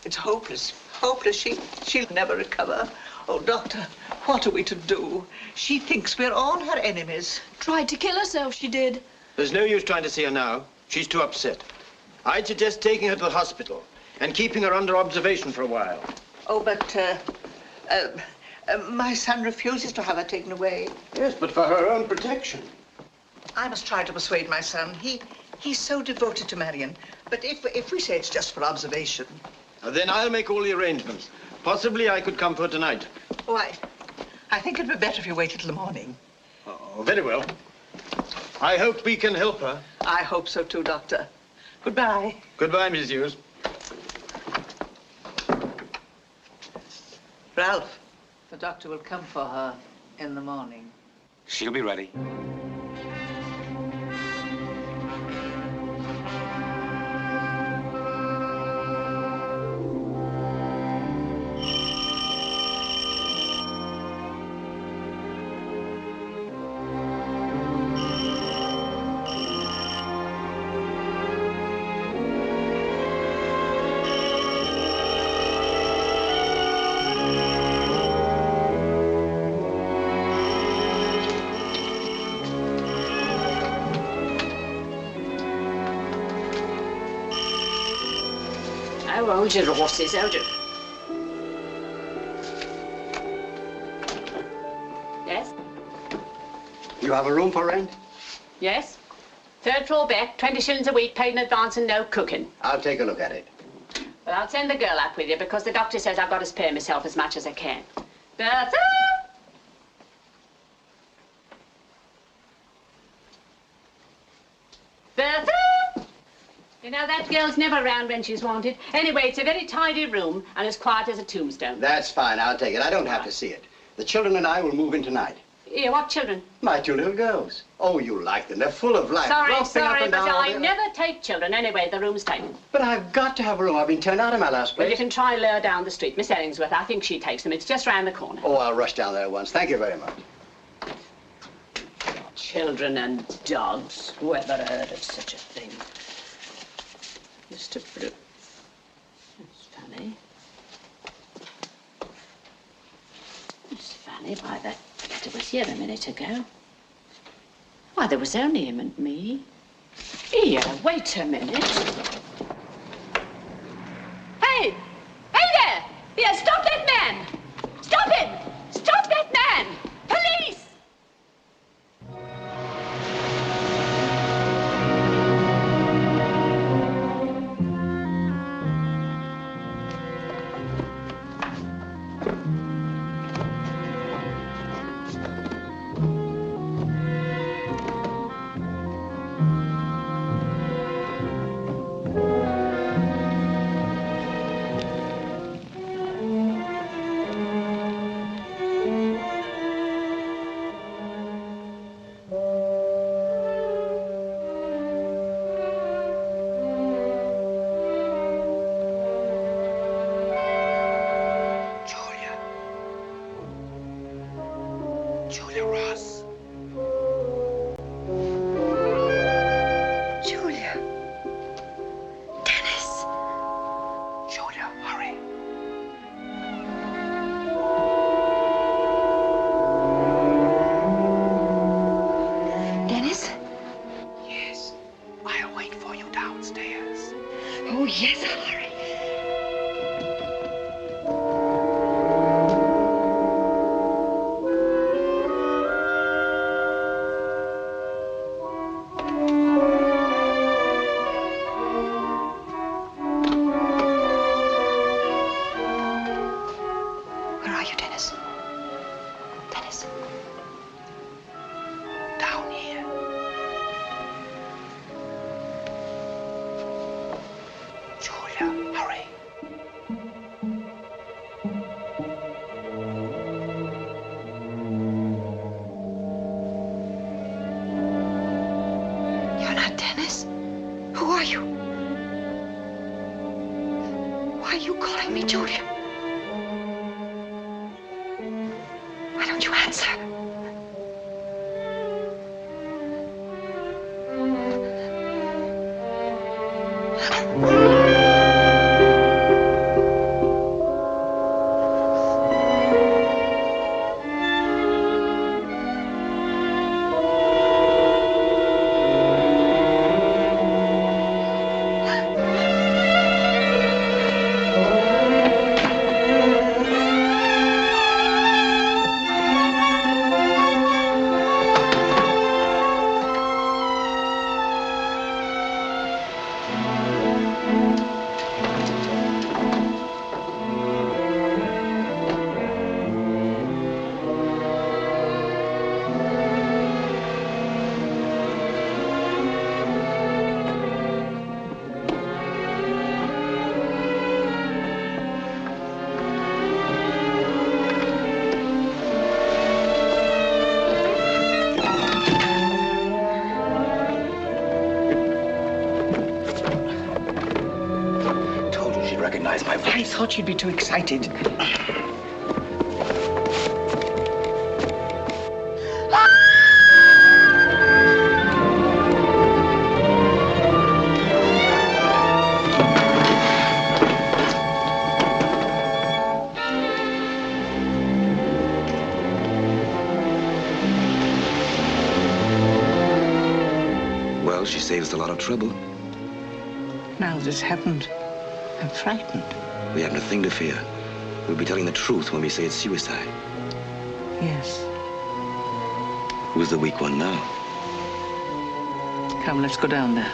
H: It's hopeless. Hopeless. She'll never recover. Oh, Doctor, what are we to do? She thinks we're all her enemies.
K: Tried to kill herself, she did.
J: There's no use trying to see her now. She's too upset. I'd suggest taking her to the hospital and keeping her under observation for a while.
H: Oh, but, my son refuses to have her taken away.
J: Yes, but for her own protection.
H: I must try to persuade my son. He's so devoted to Marion. But if we say it's just for observation...
J: Then I'll make all the arrangements. Possibly I could come for tonight.
H: Oh, I think it'd be better if you waited till the morning.
J: Oh, very well. I hope we can help her.
H: I hope so too, Doctor. Goodbye.
J: Goodbye, Mrs. Hughes.
H: Ralph, the doctor will come for her in the morning.
E: She'll be ready.
I: Hold your horses, hold your...
L: you have a room for rent?
I: Yes. 3rd floor back, 20 shillings a week, paid in advance and no cooking.
L: I'll take a look at it.
I: But I'll send the girl up with you because the doctor says I've got to spare myself as much as I can. Bertha! Bertha! You know, that girl's never around when she's wanted. Anyway, it's a very tidy room and as quiet as a tombstone.
L: That's fine. I'll take it. I don't have to see it. The children and I will move in tonight.
I: Yeah, what children?
L: My 2 little girls. Oh, you like them. They're full of life.
I: Sorry,
L: Romping up
I: sorry,
L: and
I: but
L: down all
I: I
L: day.
I: never take children. Anyway, the room's taken.
L: But I've got to have a room. I've been turned out of my last
I: Well,
L: place.
I: you can try Lure down the street. Miss Ellingsworth, I think she takes them. It's just round the corner.
L: Oh, I'll rush down there at once. Thank you very much.
I: Children and dogs. Whoever heard of such a thing? Mr. Brooke. That's funny. It's funny why that letter was here a minute ago. Why, there was only him and me. Here, wait a minute. Hey! Hey there! Here, stop that man! Stop him! Stop that man! Police!
H: I thought you'd be too excited.
E: Well, she saved us a lot of trouble.
H: Now that it's happened, I'm frightened.
E: We haven't a thing to fear. We'll be telling the truth when we say it's suicide.
H: Yes.
E: Who's the weak one now?
H: Come, let's go down there.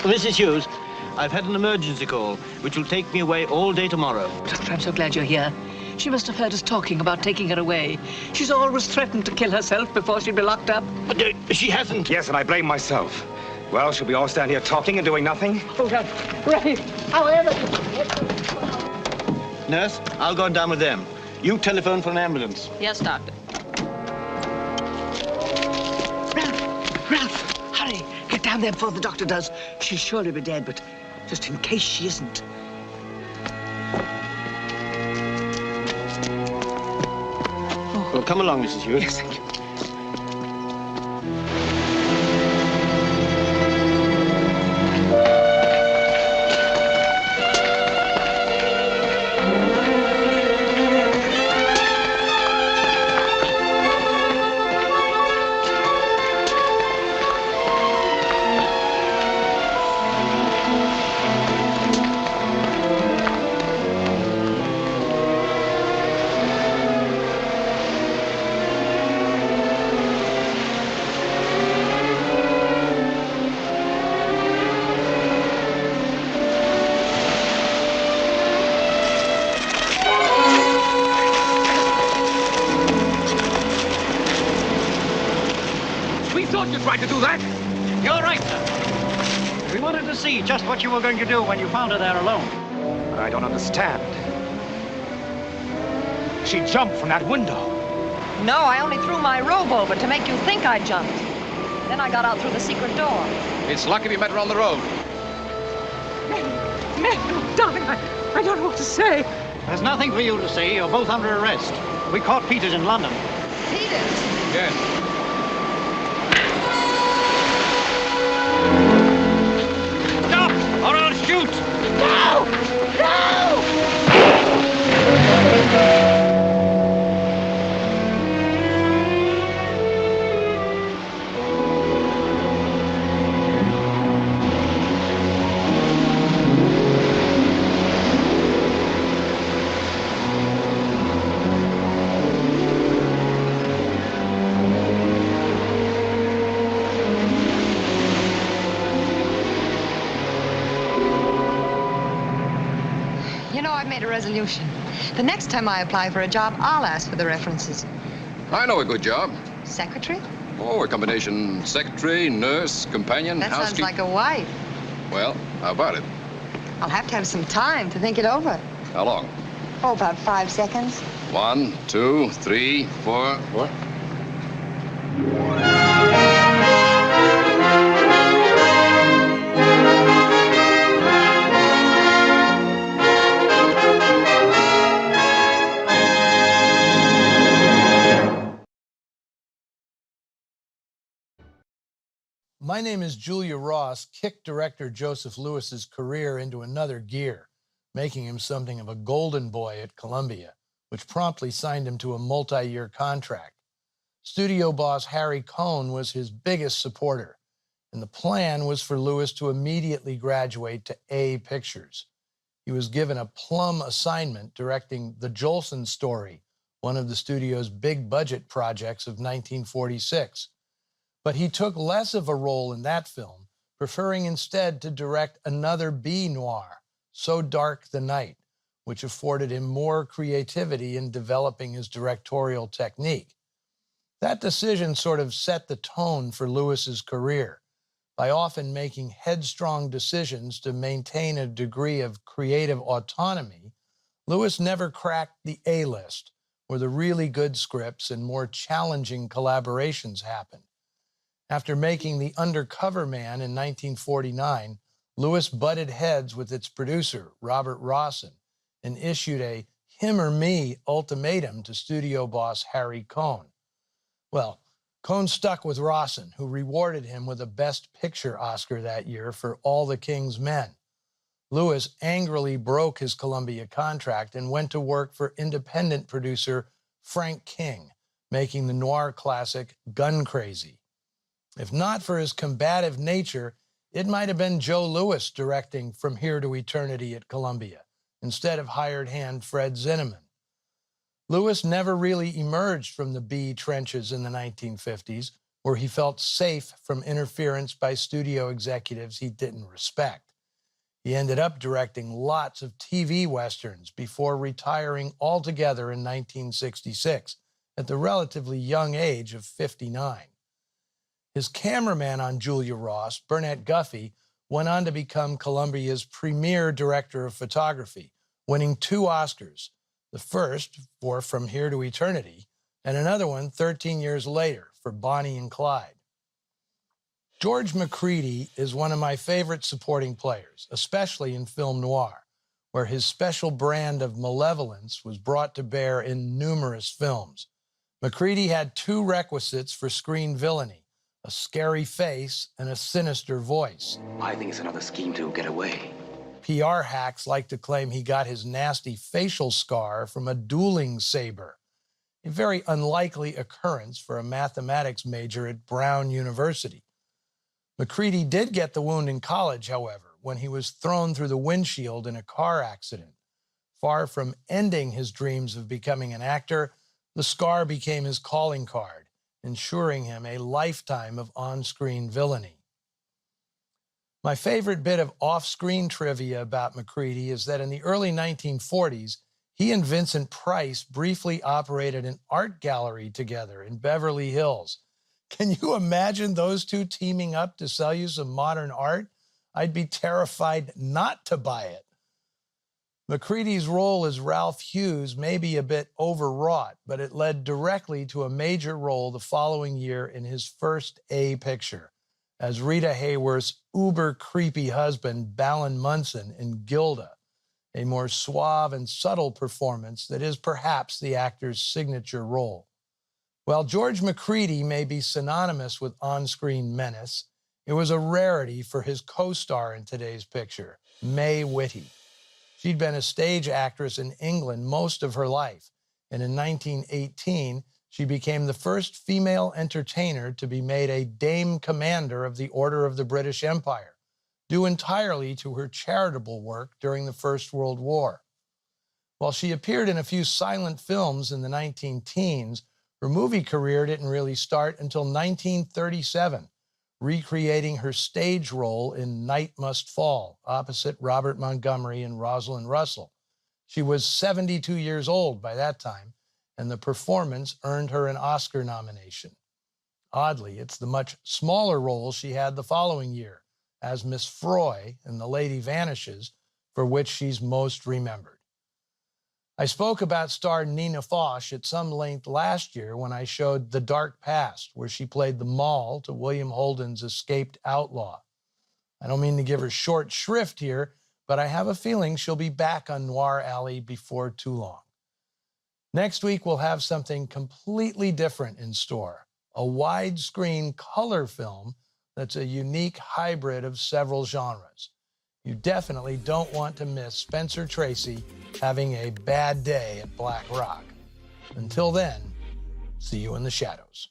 N: Mrs. Hughes, I've had an emergency call, which will take me away all day tomorrow.
H: Doctor, I'm so glad you're here. She must have heard us talking about taking her away. She's always threatened to kill herself before she'd be locked up.
N: She hasn't.
E: Yes, and I blame myself. Well, should we all stand here talking and doing nothing?
H: Hold on. Right. However...
N: Nurse, I'll go down with them. You telephone for an ambulance.
I: Yes, Doctor.
H: Ralph, hurry. Get down there before the doctor does. She'll surely be dead, but just in case she isn't.
N: Well, come along, Mrs. Hughes.
H: Yes, thank you.
N: To do that? You're right, sir. We wanted to see just what you were going to do when you found her there alone.
E: But I don't understand. She jumped from that window.
C: No, I only threw my robe over to make you think I jumped. Then I got out through the secret door.
G: It's lucky we met her on the road.
H: Meg, darling, I don't know what to say.
N: There's nothing for you to say. You're both under arrest. We caught Peters in London.
C: Peters?
G: Yes.
N: Or I'll shoot!
H: No! No!
C: I've made a resolution. The next time I apply for a job, I'll ask for the references.
G: I know a good job.
C: Secretary?
G: Oh, a combination secretary, nurse, companion,
C: That sounds
G: housekeeper.
C: like a wife.
G: Well, how about it?
C: I'll have to have some time to think it over.
G: How long?
C: Oh, about 5 seconds.
G: 1, 2, 3, 4. What?
A: My Name is Julia Ross kicked director Joseph Lewis's career into another gear, making him something of a golden boy at Columbia, which promptly signed him to a multi-year contract. Studio boss Harry Cohn was his biggest supporter, and the plan was for Lewis to immediately graduate to A Pictures. He was given a plum assignment directing The Jolson Story, one of the studio's big budget projects of 1946. But he took less of a role in that film, preferring instead to direct another B noir, So Dark the Night, which afforded him more creativity in developing his directorial technique. That decision sort of set the tone for Lewis's career. By often making headstrong decisions to maintain a degree of creative autonomy, Lewis never cracked the A-list, where the really good scripts and more challenging collaborations happened. After making The Undercover Man in 1949, Lewis butted heads with its producer, Robert Rawson, and issued a him or me ultimatum to studio boss Harry Cohn. Well, Cohn stuck with Rawson, who rewarded him with a Best Picture Oscar that year for All the King's Men. Lewis angrily broke his Columbia contract and went to work for independent producer Frank King, making the noir classic Gun Crazy. If not for his combative nature, it might have been Joe Lewis directing From Here to Eternity at Columbia, instead of hired hand Fred Zinnemann. Lewis never really emerged from the B trenches in the 1950s, where he felt safe from interference by studio executives he didn't respect. He ended up directing lots of TV westerns before retiring altogether in 1966 at the relatively young age of 59. His cameraman on Julia Ross, Burnett Guffey, went on to become Columbia's premier director of photography, winning 2 Oscars, the first for From Here to Eternity, and another one 13 years later for Bonnie and Clyde. George Macready is one of my favorite supporting players, especially in film noir, where his special brand of malevolence was brought to bear in numerous films. Macready had 2 requisites for screen villainy: a scary face and a sinister voice.
E: I think it's another scheme to get away.
A: PR hacks like to claim he got his nasty facial scar from a dueling saber, a very unlikely occurrence for a mathematics major at Brown University. Macready did get the wound in college, however, when he was thrown through the windshield in a car accident. Far from ending his dreams of becoming an actor, the scar became his calling card, ensuring him a lifetime of on-screen villainy. My favorite bit of off-screen trivia about Macready is that in the early 1940s, he and Vincent Price briefly operated an art gallery together in Beverly Hills. Can you imagine those 2 teaming up to sell you some modern art? I'd be terrified not to buy it. Macready's role as Ralph Hughes may be a bit overwrought, but it led directly to a major role the following year in his first A picture, as Rita Hayworth's uber-creepy husband, Balin Munson, in Gilda, a more suave and subtle performance that is perhaps the actor's signature role. While George Macready may be synonymous with on-screen menace, it was a rarity for his co-star in today's picture, May Whitty. She'd been a stage actress in England most of her life, and in 1918, she became the first female entertainer to be made a Dame Commander of the Order of the British Empire, due entirely to her charitable work during the First World War. While she appeared in a few silent films in the 19-teens, her movie career didn't really start until 1937, recreating her stage role in Night Must Fall, opposite Robert Montgomery and Rosalind Russell. She was 72 years old by that time, and the performance earned her an Oscar nomination. Oddly, it's the much smaller role she had the following year, as Miss Froy in The Lady Vanishes, for which she's most remembered. I spoke about star Nina Foch at some length last year when I showed The Dark Past, where she played the Moll to William Holden's escaped outlaw. I don't mean to give her short shrift here, but I have a feeling she'll be back on Noir Alley before too long. Next week, we'll have something completely different in store, a widescreen color film that's a unique hybrid of several genres. You definitely don't want to miss Spencer Tracy having a bad day at Black Rock. Until then, see you in the shadows.